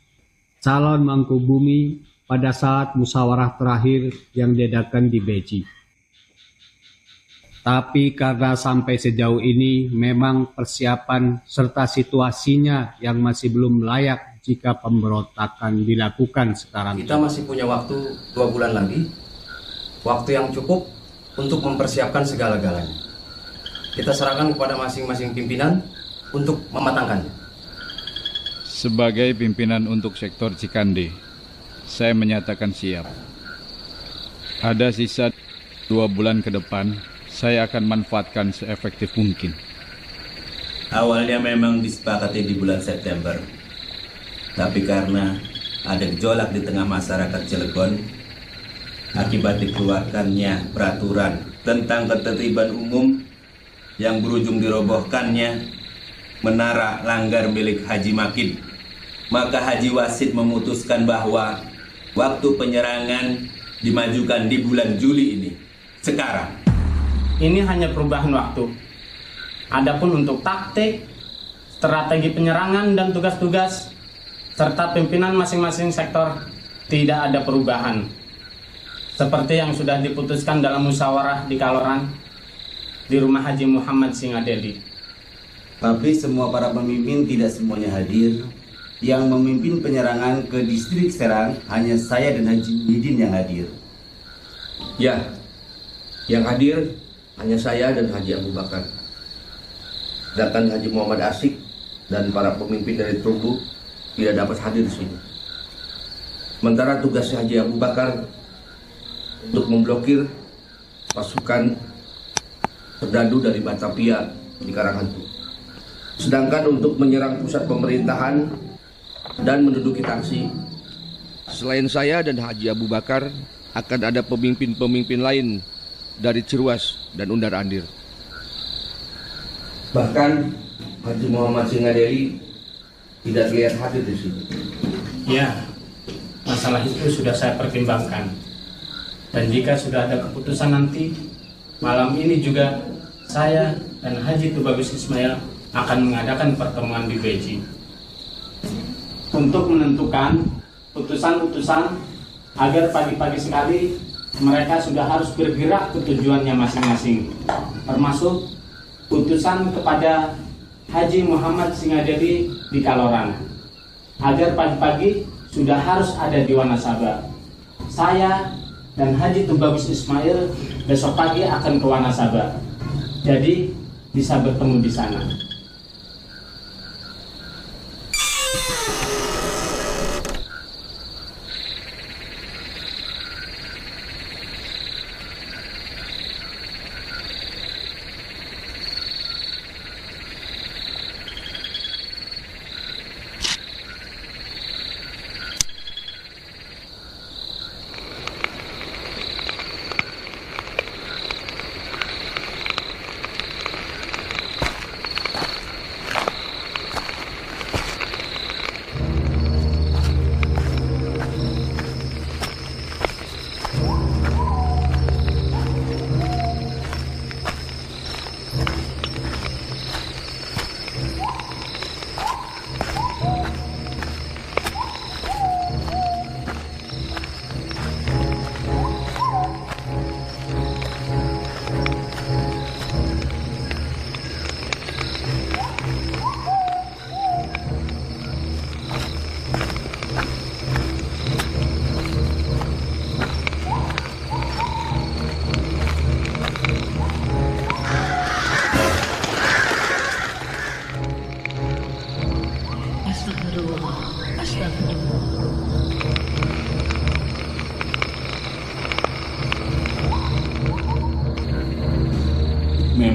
calon Mangkubumi pada saat musyawarah terakhir yang diadakan di Beji. Tapi karena sampai sejauh ini memang persiapan serta situasinya yang masih belum layak jika pemberontakan dilakukan sekarang. Kita masih punya waktu 2 bulan lagi, waktu yang cukup untuk mempersiapkan segala-galanya. Kita serahkan kepada masing-masing pimpinan untuk mematangkannya. Sebagai pimpinan untuk sektor Cikande, saya menyatakan siap. Ada sisa 2 bulan ke depan, saya akan manfaatkan seefektif mungkin. Awalnya memang disepakati di bulan September, tapi karena ada gejolak di tengah masyarakat Cilegon, akibat dikeluarkannya peraturan tentang ketertiban umum yang berujung dirobohkannya menara langgar milik Haji Makin, maka Haji Wasid memutuskan bahwa waktu penyerangan dimajukan di bulan Juli ini, sekarang. Ini hanya perubahan waktu. Adapun untuk taktik, strategi penyerangan dan tugas-tugas serta pimpinan masing-masing sektor tidak ada perubahan. Seperti yang sudah diputuskan dalam musyawarah di Kaloran di rumah Haji Muhammad Singadeli. Tapi semua para pemimpin tidak semuanya hadir. Yang memimpin penyerangan ke distrik Serang hanya saya dan Haji Muhyiddin yang hadir. Ya, yang hadir hanya saya dan Haji Abu Bakar. Sedangkan Haji Muhammad Asik dan para pemimpin dari Trumbu tidak dapat hadir di sini. Sementara tugas Haji Abu Bakar untuk memblokir pasukan Serdadu dari Batavia di Karanghantu. Sedangkan untuk menyerang pusat pemerintahan dan menduduki taksi, selain saya dan Haji Abu Bakar, akan ada pemimpin-pemimpin lain dari Cirwas dan Undar Andir. Bahkan Haji Muhammad Singadeli tidak terlihat hadir di sini. Ya, masalah itu sudah saya pertimbangkan. Dan jika sudah ada keputusan nanti, malam ini juga saya dan Haji Tubagus Ismail akan mengadakan pertemuan di Beji untuk menentukan putusan-putusan agar pagi-pagi sekali mereka sudah harus bergerak ke tujuannya masing-masing, termasuk putusan kepada Haji Muhammad Singadeli di Kaloran agar pagi-pagi sudah harus ada di Wanasaba. Saya dan Haji Tubagus Ismail besok pagi akan ke Wanasaba, jadi bisa bertemu di sana.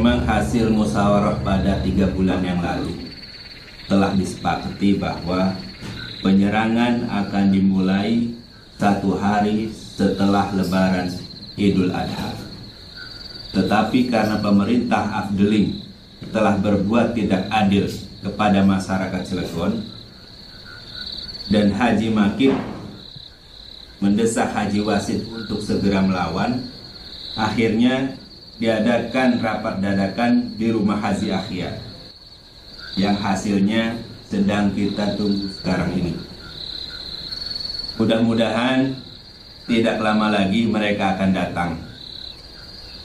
memang hasil musyawarah pada 3 bulan yang lalu telah disepakati bahwa penyerangan akan dimulai 1 hari setelah Lebaran Idul Adha. Tetapi karena pemerintah Afdeling telah berbuat tidak adil kepada masyarakat Cilegon dan Haji Makib mendesak Haji Wasid untuk segera melawan, akhirnya diadakan rapat dadakan di rumah Haji Akhyar yang hasilnya sedang kita tunggu sekarang ini. Mudah-mudahan tidak lama lagi mereka akan datang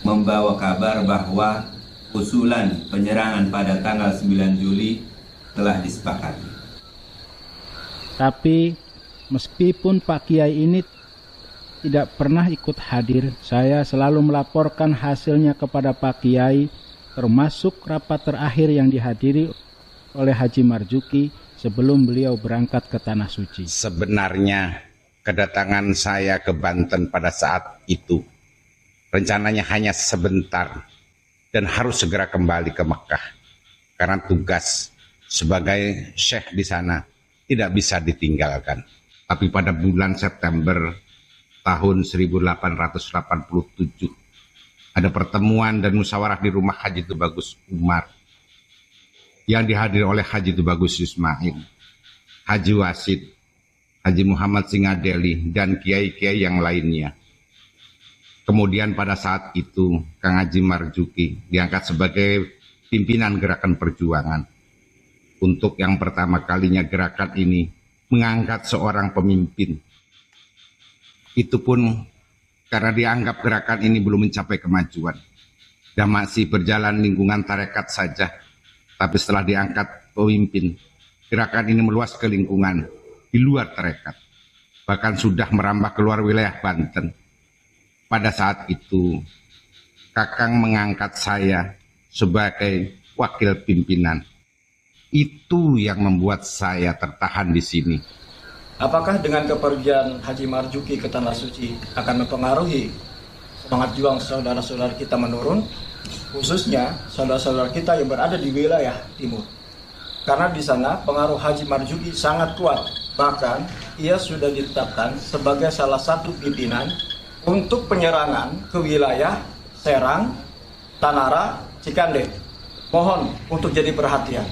membawa kabar bahwa usulan penyerangan pada tanggal 9 Juli telah disepakati. Tapi meskipun Pak Kiai ini tidak pernah ikut hadir, saya selalu melaporkan hasilnya kepada Pak Kiai, termasuk rapat terakhir yang dihadiri oleh Haji Marzuki sebelum beliau berangkat ke Tanah Suci. Sebenarnya kedatangan saya ke Banten pada saat itu rencananya hanya sebentar dan harus segera kembali ke Mekah karena tugas sebagai syekh di sana tidak bisa ditinggalkan. Tapi pada bulan September tahun 1887 ada pertemuan dan musyawarah di rumah Haji Tubagus Umar yang dihadiri oleh Haji Tubagus Ismail, Haji Wasid, Haji Muhammad Singadeli, dan kiai-kiai yang lainnya. Kemudian pada saat itu Kang Haji Marzuki diangkat sebagai pimpinan gerakan perjuangan. Untuk yang pertama kalinya gerakan ini mengangkat seorang pemimpin. Itu pun karena dianggap gerakan ini belum mencapai kemajuan dan masih berjalan lingkungan tarekat saja. Tapi setelah diangkat pemimpin, gerakan ini meluas ke lingkungan di luar tarekat. Bahkan sudah merambah keluar wilayah Banten. Pada saat itu, Kakang mengangkat saya sebagai wakil pimpinan. Itu yang membuat saya tertahan di sini. Apakah dengan kepergian Haji Marzuki ke Tanah Suci akan mempengaruhi semangat juang saudara-saudara kita menurun, khususnya saudara-saudara kita yang berada di wilayah timur? Karena di sana pengaruh Haji Marzuki sangat kuat. Bahkan ia sudah ditetapkan sebagai salah satu pimpinan untuk penyerangan ke wilayah Serang, Tanara, Cikande. Mohon untuk jadi perhatian.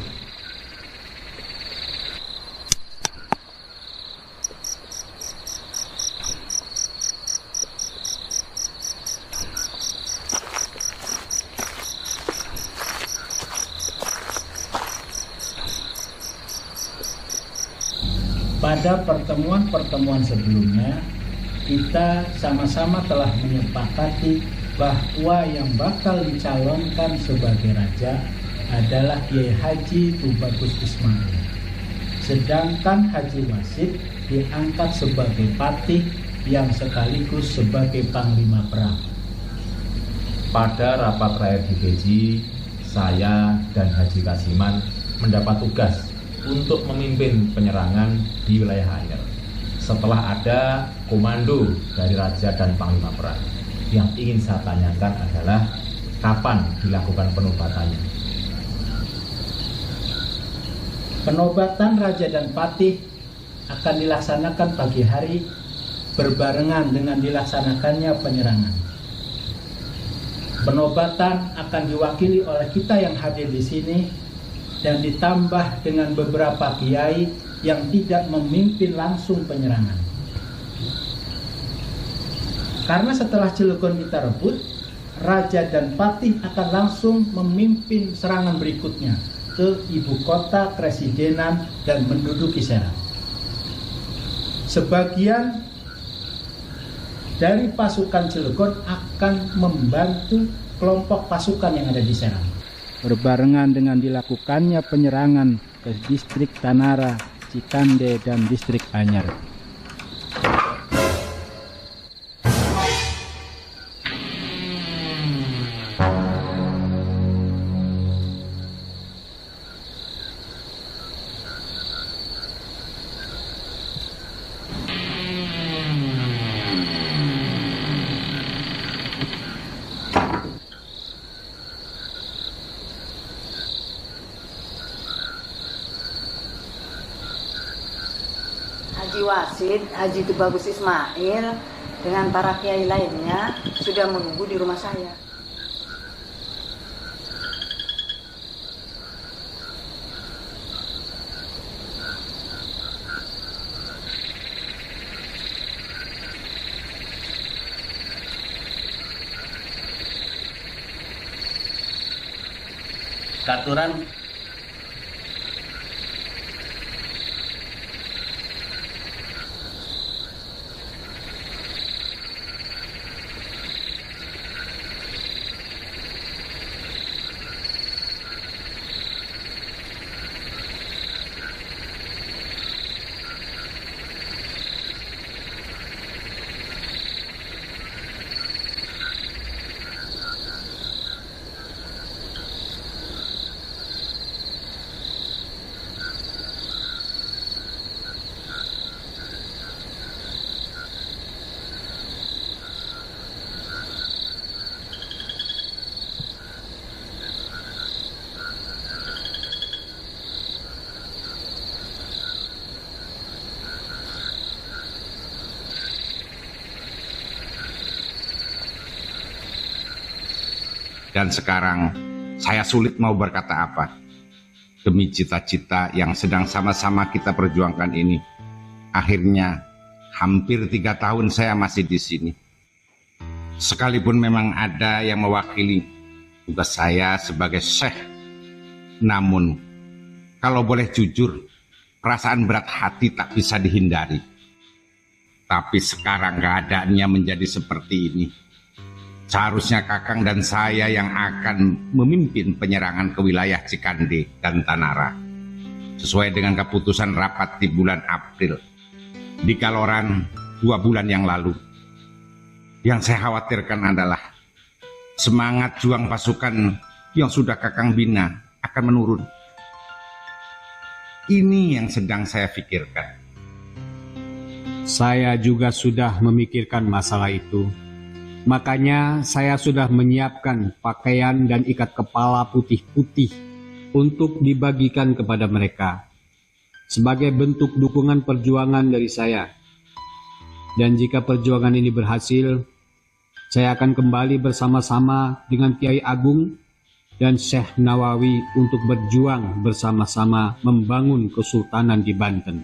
Pada pertemuan-pertemuan sebelumnya, kita sama-sama telah menyepakati bahwa yang bakal dicalonkan sebagai raja adalah Kiai Haji Tubagus Ismail. Sedangkan Haji Wasid diangkat sebagai patih yang sekaligus sebagai panglima perang. Pada rapat rakyat di Beji, saya dan Haji Kasiman mendapat tugas untuk memimpin penyerangan di wilayah Anyer. Setelah ada komando dari Raja dan Panglima Perang, yang ingin saya tanyakan adalah kapan dilakukan penobatannya. Penobatan Raja dan Patih akan dilaksanakan pagi hari berbarengan dengan dilaksanakannya penyerangan. Penobatan akan diwakili oleh kita yang hadir di sini dan ditambah dengan beberapa kiai yang tidak memimpin langsung penyerangan. Karena setelah Cilegon kita rebut, Raja dan Patih akan langsung memimpin serangan berikutnya ke ibu kota Presidenan dan menduduki Serang. Sebagian dari pasukan Cilegon akan membantu kelompok pasukan yang ada di Serang. Berbarengan dengan dilakukannya penyerangan ke distrik Tanara, Cikande, dan distrik Anyer. Haji Wasid, Haji Tubagus Ismail, dengan para kiai lainnya sudah menunggu di rumah saya. Katuran Dan sekarang saya sulit mau berkata apa. Demi cita-cita yang sedang sama-sama kita perjuangkan ini. Akhirnya hampir 3 tahun saya masih di sini. Sekalipun memang ada yang mewakili tugas saya sebagai syekh. Namun kalau boleh jujur, perasaan berat hati tak bisa dihindari. Tapi sekarang keadaannya menjadi seperti ini. Seharusnya Kakang dan saya yang akan memimpin penyerangan ke wilayah Cikande dan Tanara. Sesuai dengan keputusan rapat di bulan April. Di Kaloran 2 bulan yang lalu. Yang saya khawatirkan adalah semangat juang pasukan yang sudah Kakang bina akan menurun. Ini yang sedang saya pikirkan. Saya juga sudah memikirkan masalah itu. Makanya saya sudah menyiapkan pakaian dan ikat kepala putih-putih untuk dibagikan kepada mereka sebagai bentuk dukungan perjuangan dari saya. Dan jika perjuangan ini berhasil, saya akan kembali bersama-sama dengan Kiai Agung dan Syekh Nawawi untuk berjuang bersama-sama membangun Kesultanan di Banten.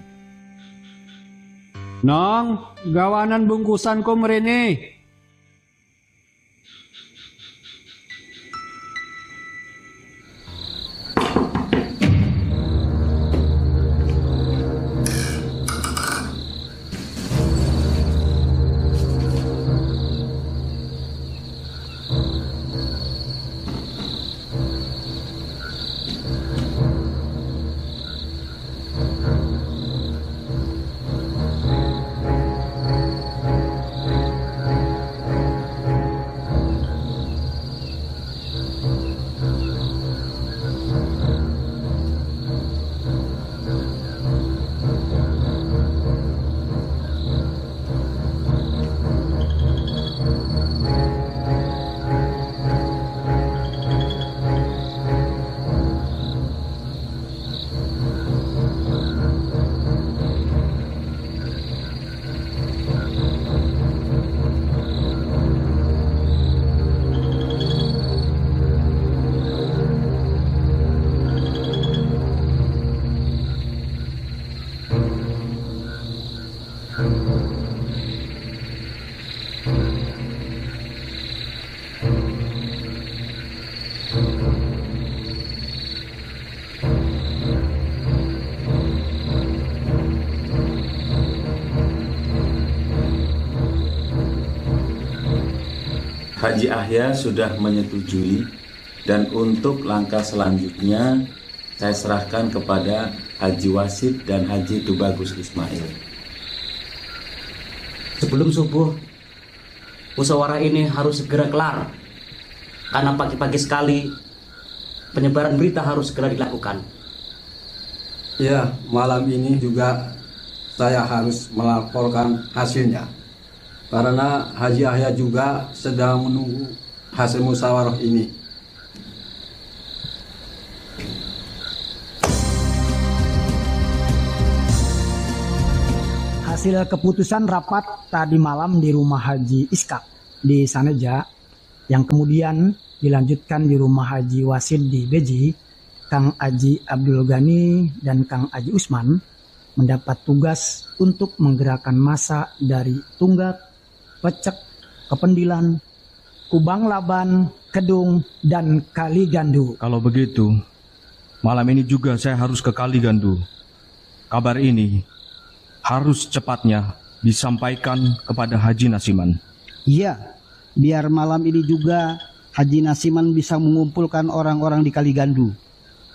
Nong, gawanan bungkusan ko mrene. Haji Ahya sudah menyetujui dan untuk langkah selanjutnya saya serahkan kepada Haji Wasid dan Haji Tubagus Ismail. Sebelum subuh, musyawarah ini harus segera kelar. Karena pagi-pagi sekali penyebaran berita harus segera dilakukan. Ya, malam ini juga saya harus melaporkan hasilnya. Karena Haji Ahya juga sedang menunggu hasil musyawarah ini. Hasil keputusan rapat tadi malam di rumah Haji Iskak di Saneja, yang kemudian dilanjutkan di rumah Haji Wasid di Beji, Kang Haji Abdul Ghani dan Kang Haji Usman mendapat tugas untuk menggerakkan massa dari Tunggak, Pecek, Kependilan, Kubang Laban, Kedung, dan Kaligandu. Kalau begitu, malam ini juga saya harus ke Kaligandu. Kabar ini harus cepatnya disampaikan kepada Haji Nasiman. Iya, biar malam ini juga Haji Nasiman bisa mengumpulkan orang-orang di Kaligandu.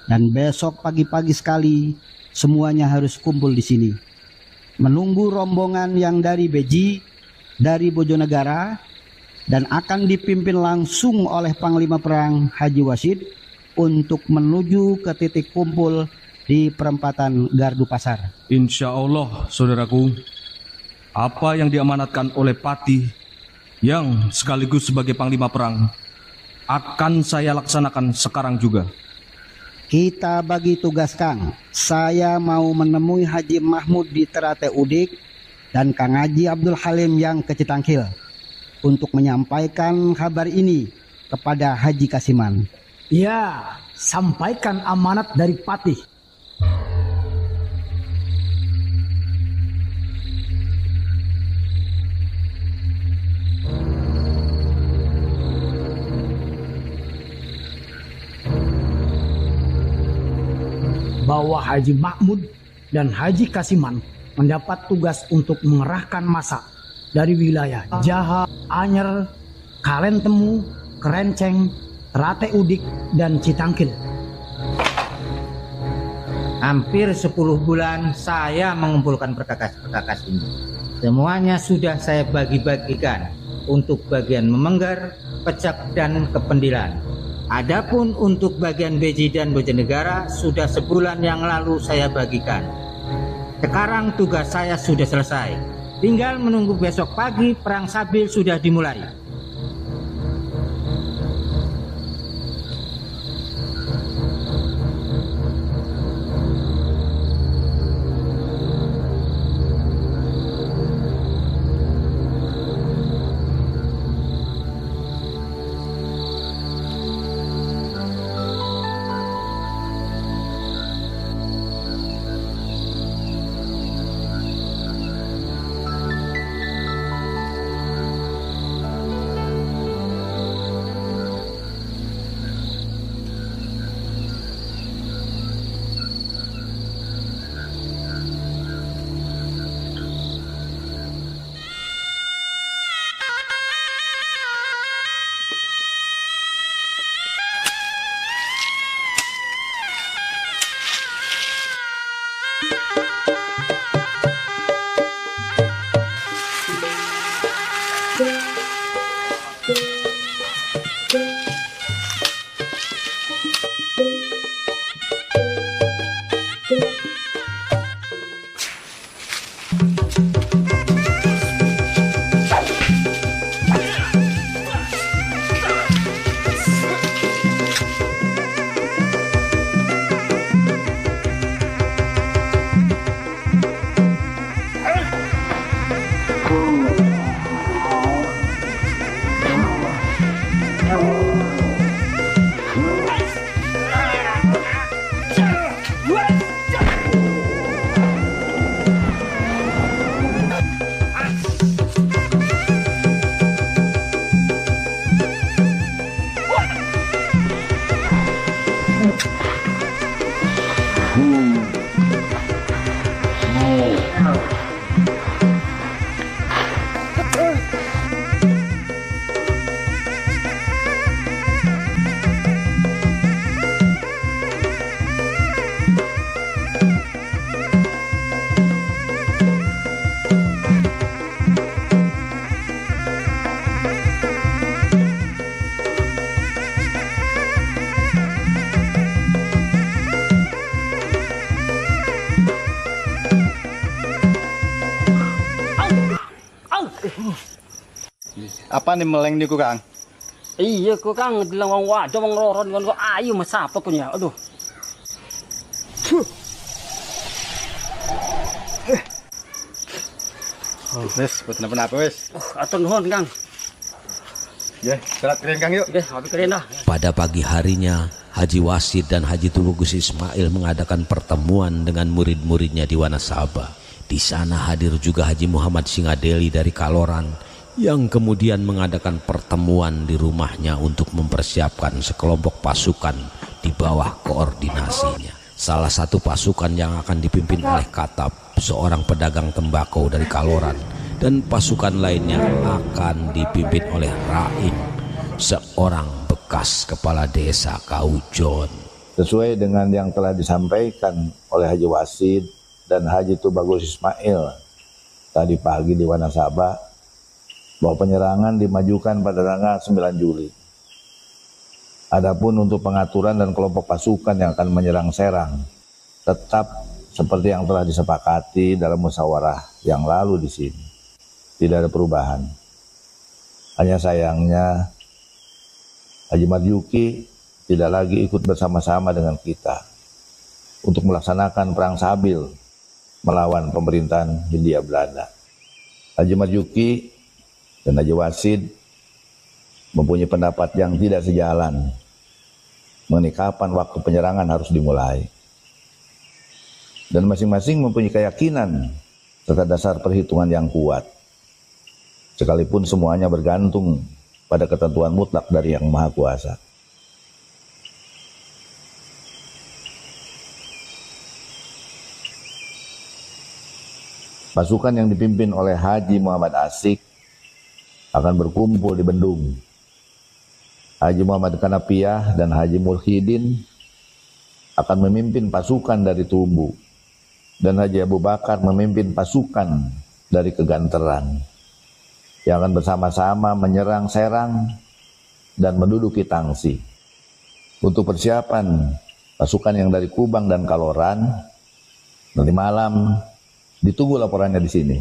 Dan besok pagi-pagi sekali semuanya harus kumpul di sini. Menunggu rombongan yang dari Beji, dari Bojonegara, dan akan dipimpin langsung oleh Panglima Perang Haji Wasid untuk menuju ke titik kumpul di perempatan Gardu Pasar. Insya Allah, saudaraku, apa yang diamanatkan oleh Patih yang sekaligus sebagai Panglima Perang akan saya laksanakan sekarang juga. Kita bagi tugas, Kang. Saya mau menemui Haji Mahmud di Terate Udik dan Kang Haji Abdul Halim yang ke Citangkil untuk menyampaikan kabar ini kepada Haji Kasiman. Ya, sampaikan amanat dari Patih. Bahwa Haji Mahmud dan Haji Kasiman mendapat tugas untuk mengerahkan massa dari wilayah Jaha, Anyer, Kalentemu, Kerenceng, Terate Udik, dan Citangkil. Hampir 10 bulan saya mengumpulkan perkakas-perkakas ini. Semuanya sudah saya bagi-bagikan untuk bagian Memengger, Pecak, dan Kependilan. Adapun untuk bagian Beji dan Bojonegara sudah sebulan yang lalu saya bagikan. Sekarang tugas saya sudah selesai. Tinggal menunggu besok pagi perang Sabil sudah dimulai. Apa nih meleng niku, Kang? Iya kok Kang, bilang wong wadah wong loron kon kok ayu mas apa kun ya. Aduh. Wes, buat kenapa-napa wes. Atur nuhun Kang. Ya, serat keren Kang yuk. Oke, habis keren dah. Pada pagi harinya, Haji Wasid dan Haji Tubagus Ismail mengadakan pertemuan dengan murid-muridnya di Wanasaba. Di sana hadir juga Haji Muhammad Singadeli dari Kaloran, yang kemudian mengadakan pertemuan di rumahnya untuk mempersiapkan sekelompok pasukan di bawah koordinasinya. Salah satu pasukan yang akan dipimpin oleh Katab, seorang pedagang tembakau dari Kaloran, dan pasukan lainnya akan dipimpin oleh Raim, seorang bekas kepala desa Kaujon. Sesuai dengan yang telah disampaikan oleh Haji Wasid dan Haji Tubagus Ismail tadi pagi di Wanasaba, bahwa penyerangan dimajukan pada tanggal 9 Juli. Adapun untuk pengaturan dan kelompok pasukan yang akan menyerang Serang tetap seperti yang telah disepakati dalam musyawarah yang lalu di sini. Tidak ada perubahan. Hanya sayangnya Haji Marjuki tidak lagi ikut bersama-sama dengan kita untuk melaksanakan perang Sabil melawan pemerintahan Hindia Belanda. Haji Marjuki dan Haji Wasid mempunyai pendapat yang tidak sejalan mengenai kapan waktu penyerangan harus dimulai. Dan masing-masing mempunyai keyakinan serta dasar perhitungan yang kuat. Sekalipun semuanya bergantung pada ketentuan mutlak dari Yang Maha Kuasa. Pasukan yang dipimpin oleh Haji Muhammad Asik akan berkumpul di Bendung. Haji Muhammad Kanapiah dan Haji Mulhidin akan memimpin pasukan dari Tumbu, dan Haji Abu Bakar memimpin pasukan dari Keganteran, yang akan bersama-sama menyerang Serang dan menduduki Tangsi. Untuk persiapan pasukan yang dari Kubang dan Kaloran, nanti malam ditunggu laporannya di sini.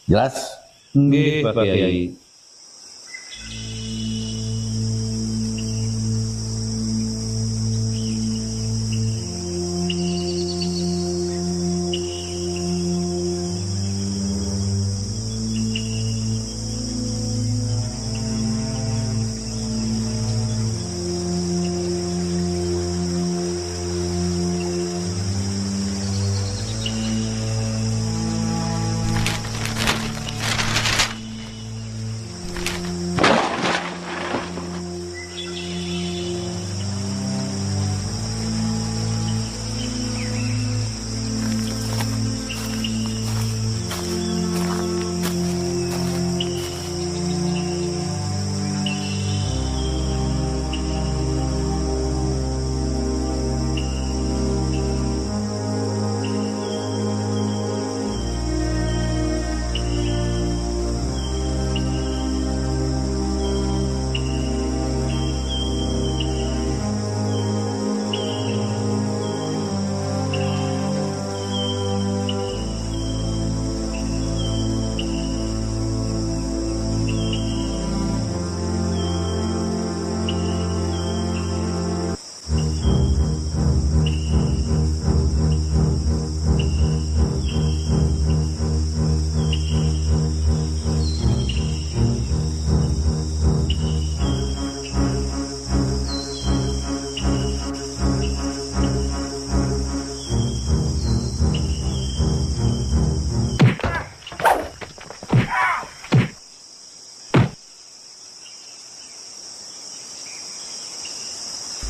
Jelas? Nggih, Pak Kiai.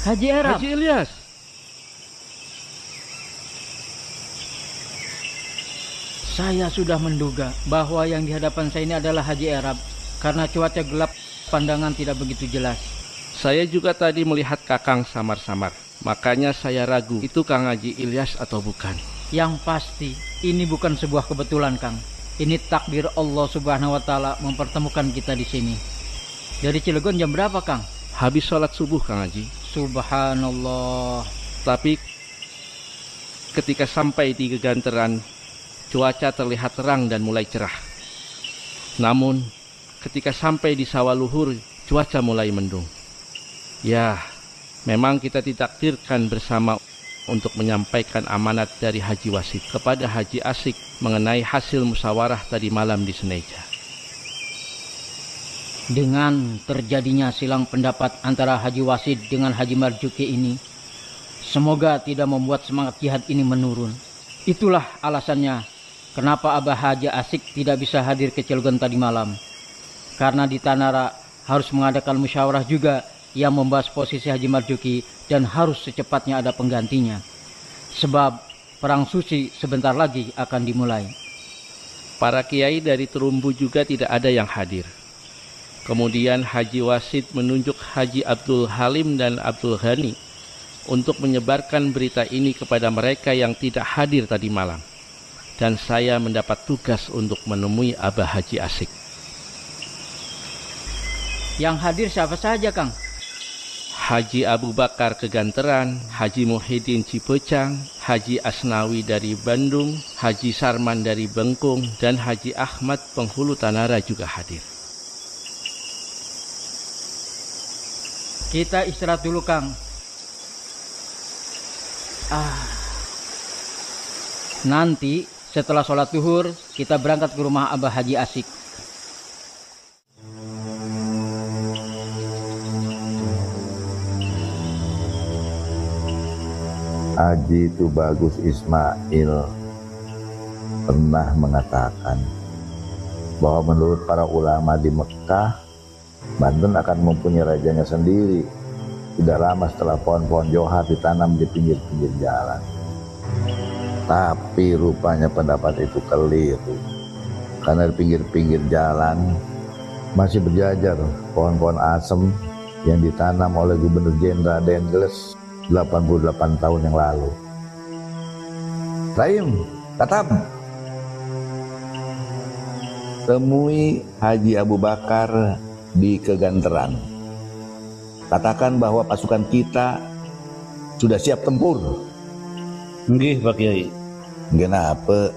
Haji Arab. Haji Ilyas. Saya sudah menduga bahwa yang di hadapan saya ini adalah Haji Arab karena cuaca gelap, pandangan tidak begitu jelas. Saya juga tadi melihat Kakang samar-samar. Makanya saya ragu itu Kang Haji Ilyas atau bukan. Yang pasti ini bukan sebuah kebetulan, Kang. Ini takdir Allah Subhanahu wa taala mempertemukan kita di sini. Dari Cilegon jam berapa, Kang? Habis sholat subuh, Kang Haji. Subhanallah. Tapi ketika sampai di Keganteran, cuaca terlihat terang dan mulai cerah. Namun ketika sampai di Sawah Luhur, cuaca mulai mendung. Ya, memang kita ditakdirkan bersama untuk menyampaikan amanat dari Haji Wasid kepada Haji Asik mengenai hasil musyawarah tadi malam di Seneja. Dengan terjadinya silang pendapat antara Haji Wasid dengan Haji Marjuki ini, semoga tidak membuat semangat jihad ini menurun. Itulah alasannya kenapa Abah Haji Asik tidak bisa hadir ke Cilegon tadi malam. Karena di Tanara harus mengadakan musyawarah juga yang membahas posisi Haji Marjuki dan harus secepatnya ada penggantinya. Sebab perang suci sebentar lagi akan dimulai. Para kiai dari Terumbu juga tidak ada yang hadir. Kemudian Haji Wasid menunjuk Haji Abdul Halim dan Abdul Ghani untuk menyebarkan berita ini kepada mereka yang tidak hadir tadi malam. Dan saya mendapat tugas untuk menemui Abah Haji Asik. Yang hadir siapa saja, Kang? Haji Abu Bakar Keganteran, Haji Muhyiddin Cipecang, Haji Asnawi dari Bandung, Haji Sarman dari Bengkung, dan Haji Ahmad Penghulu Tanara juga hadir. Kita istirahat dulu, Kang. Nanti setelah sholat zuhur kita berangkat ke rumah Abah Haji Asik. Haji Tubagus Ismail pernah mengatakan bahwa menurut para ulama di Mekah, Banten akan mempunyai rajanya sendiri tidak lama setelah pohon-pohon johar ditanam di pinggir-pinggir jalan. Tapi rupanya pendapat itu keliru, karena di pinggir-pinggir jalan masih berjajar pohon-pohon asem yang ditanam oleh Gubernur Jenderal Dendles 88 tahun yang lalu. Rahim, Katam, temui Haji Abu Bakar di Keganteran. Katakan bahwa pasukan kita sudah siap tempur. Nggih Pak Kiai. Nggih napa?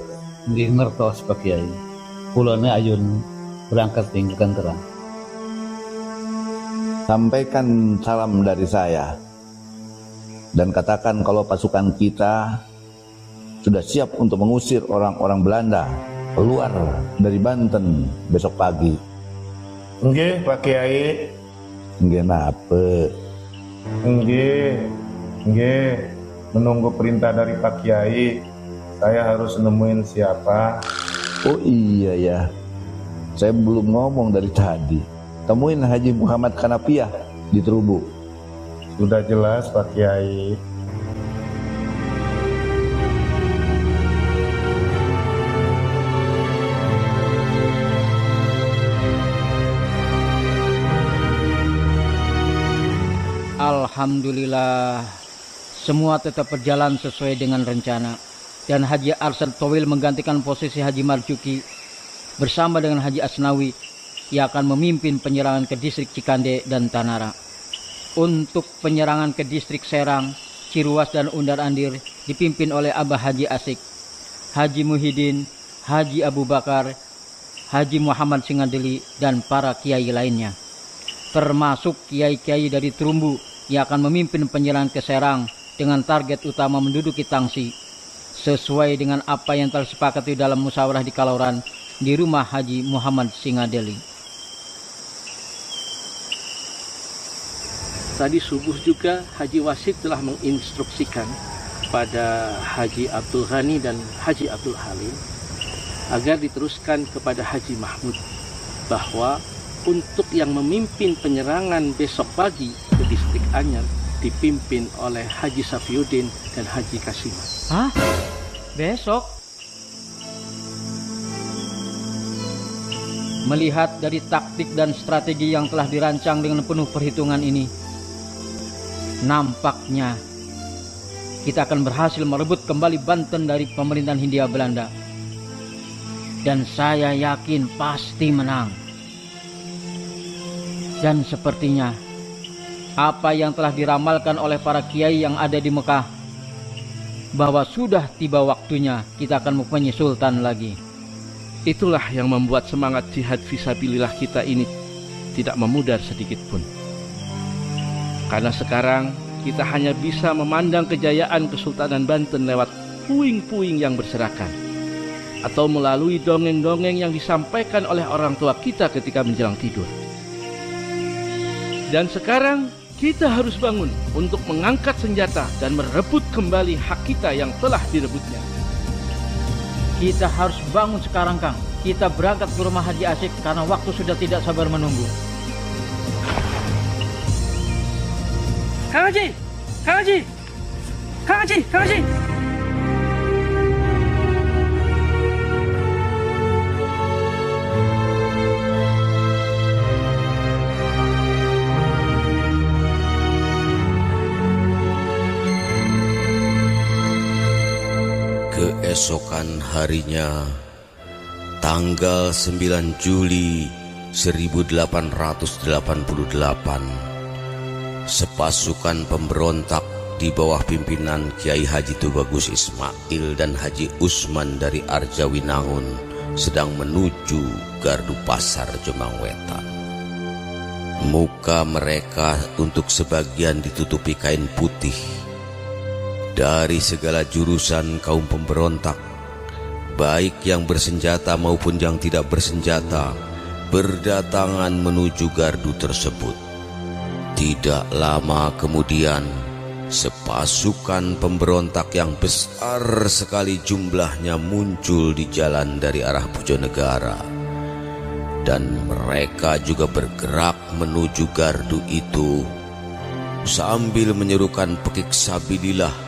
Nggih ngertos Pak Kiai. Kulone ayun berangkat ing Keganteran. Sampaikan salam dari saya. Dan katakan kalau pasukan kita sudah siap untuk mengusir orang-orang Belanda keluar dari Banten besok pagi. Nggih Pak Kiai. Nggih napa? Nggih. Menunggu perintah dari Pak Kiai. Saya harus nemuin siapa. Oh iya ya. Saya belum ngomong dari tadi. Temuin Haji Muhammad Kanapiah di Terumbu. Sudah jelas Pak Kiai. Alhamdulillah, semua tetap berjalan sesuai dengan rencana. Dan Haji Arsyad Towil menggantikan posisi Haji Marjuki bersama dengan Haji Asnawi yang akan memimpin penyerangan ke distrik Cikande dan Tanara. Untuk penyerangan ke distrik Serang, Ciruas dan Undar Andir dipimpin oleh Abah Haji Asik, Haji Muhyiddin, Haji Abu Bakar, Haji Muhammad Singadeli, dan para kiai lainnya. Termasuk kiai-kiai dari Terumbu yang akan memimpin penyerangan ke Serang dengan target utama menduduki Tangsi, sesuai dengan apa yang telah disepakati dalam musyawarah di Kaloran di rumah Haji Muhammad Singadeli. Tadi subuh juga Haji Wasid telah menginstruksikan pada Haji Abdul Ghani dan Haji Abdul Halim agar diteruskan kepada Haji Mahmud bahwa untuk yang memimpin penyerangan besok pagi ke distrik Anyar dipimpin oleh Haji Safiuddin dan Haji Kasim. Hah? Besok? Melihat dari taktik dan strategi yang telah dirancang dengan penuh perhitungan ini, nampaknya kita akan berhasil merebut kembali Banten dari pemerintahan Hindia Belanda. Dan saya yakin pasti menang. Dan sepertinya apa yang telah diramalkan oleh para kiai yang ada di Mekah, bahwa sudah tiba waktunya kita akan mempunyai sultan lagi. Itulah yang membuat semangat jihad fisabilillah kita ini tidak memudar sedikit pun. Karena sekarang kita hanya bisa memandang kejayaan Kesultanan Banten lewat puing-puing yang berserakan, atau melalui dongeng-dongeng yang disampaikan oleh orang tua kita ketika menjelang tidur. Dan sekarang kita harus bangun untuk mengangkat senjata dan merebut kembali hak kita yang telah direbutnya. Kita harus bangun sekarang, Kang. Kita berangkat ke rumah Haji Asyik karena waktu sudah tidak sabar menunggu. Kang Haji! Kang Haji! Kang Haji! Kang Haji! Keesokan harinya, tanggal 9 Juli 1888, sepasukan pemberontak di bawah pimpinan Kiai Haji Tubagus Ismail dan Haji Usman dari Arjawinangun sedang menuju Gardu Pasar Jombang Wetan. Muka mereka untuk sebagian ditutupi kain putih. Dari segala jurusan kaum pemberontak, baik yang bersenjata maupun yang tidak bersenjata, berdatangan menuju gardu tersebut. Tidak lama kemudian, sepasukan pemberontak yang besar sekali jumlahnya muncul di jalan dari arah Bojonegara. Dan mereka juga bergerak menuju gardu itu. Sambil menyerukan pekik sabilillah,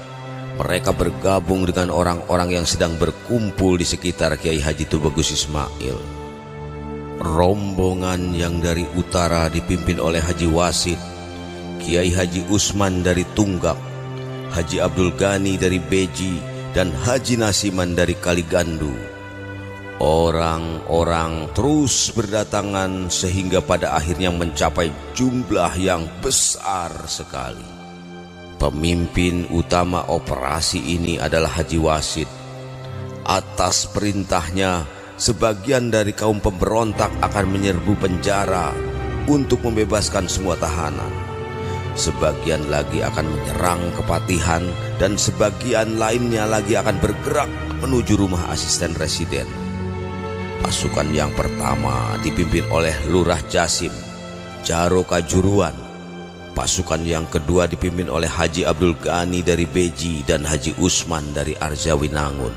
mereka bergabung dengan orang-orang yang sedang berkumpul di sekitar Kiai Haji Tubagus Ismail. Rombongan yang dari utara dipimpin oleh Haji Wasid, Kiai Haji Usman dari Tunggak, Haji Abdul Ghani dari Beji, dan Haji Nasiman dari Kaligandu. Orang-orang terus berdatangan sehingga pada akhirnya mencapai jumlah yang besar sekali. Pemimpin utama operasi ini adalah Haji Wasid. Atas perintahnya, sebagian dari kaum pemberontak akan menyerbu penjara untuk membebaskan semua tahanan. Sebagian lagi akan menyerang kepatihan dan sebagian lainnya lagi akan bergerak menuju rumah asisten residen. Pasukan yang pertama dipimpin oleh Lurah Jasim, Jaro Kajuruan. Pasukan yang kedua dipimpin oleh Haji Abdul Ghani dari Beji dan Haji Usman dari Arjawinangun.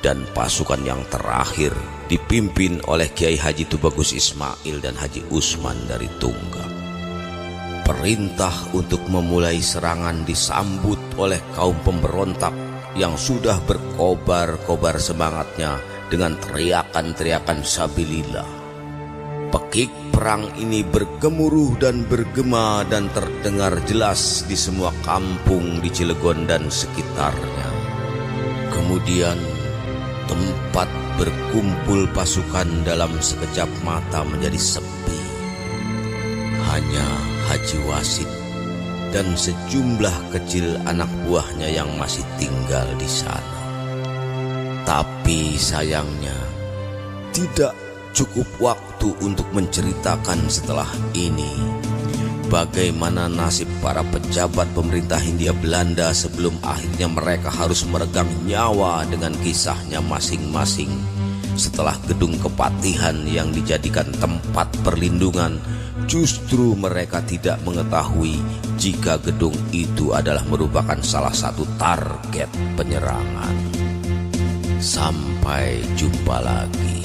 Dan pasukan yang terakhir dipimpin oleh Kiai Haji Tubagus Ismail dan Haji Usman dari Tunggak. Perintah untuk memulai serangan disambut oleh kaum pemberontak yang sudah berkobar-kobar semangatnya dengan teriakan-teriakan sabilillah. Pekik perang ini bergemuruh dan bergema dan terdengar jelas di semua kampung di Cilegon dan sekitarnya. Kemudian tempat berkumpul pasukan dalam sekejap mata menjadi sepi. Hanya Haji Wasid dan sejumlah kecil anak buahnya yang masih tinggal di sana. Tapi sayangnya tidak cukup waktu untuk menceritakan setelah ini bagaimana nasib para pejabat pemerintah Hindia Belanda sebelum akhirnya mereka harus meregang nyawa dengan kisahnya masing-masing setelah gedung kepatihan yang dijadikan tempat perlindungan. Justru mereka tidak mengetahui jika gedung itu adalah merupakan salah satu target penyerangan. Sampai jumpa lagi.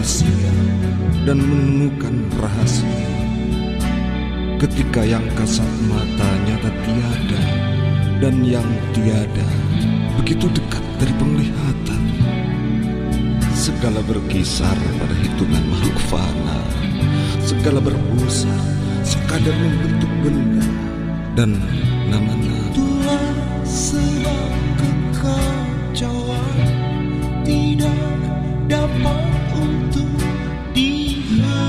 rahasia dan menemukan rahasia. Ketika yang kasat mata nyata tiada, dan yang tiada begitu dekat dari penglihatan. Segala berkisar pada hitungan makhluk fana, segala berbusa sekadar membentuk benda dan nama-nama. Itulah sebab kekacauan tidak dapat untuk dihentikan.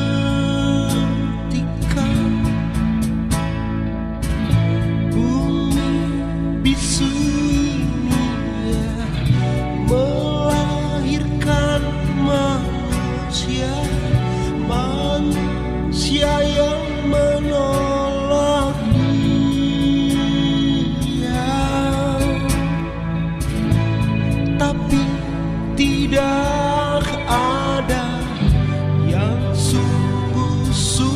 Bumi bisu ini melahirkan manusia, manusia yang menolak dia, tapi tidak ada yang sungguh-sungguh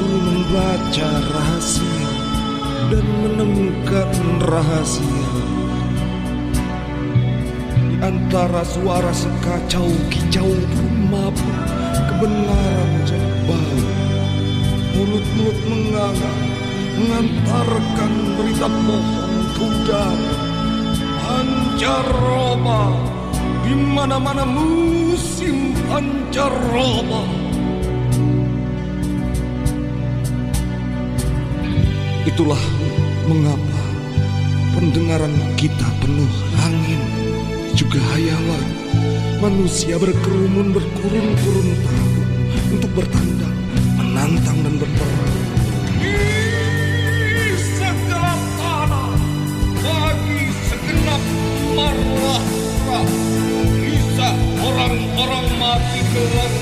membaca rahasia dan menemukan rahasia di antara suara sekacau kicau pun mabuk, kebenaran jadi bau. Mulut-mulut menganga mengantarkan berita bohong ke udara. Pancaroba, di mana-mana musim pancaroba. Itulah mengapa pendengaran kita penuh angin, juga hayalan. Manusia berkerumun berkurun-kurun tahun untuk bertandang, menantang dan berperang. Di segala tanah, bagi segenap marwah, bisa orang-orang mati ke langit.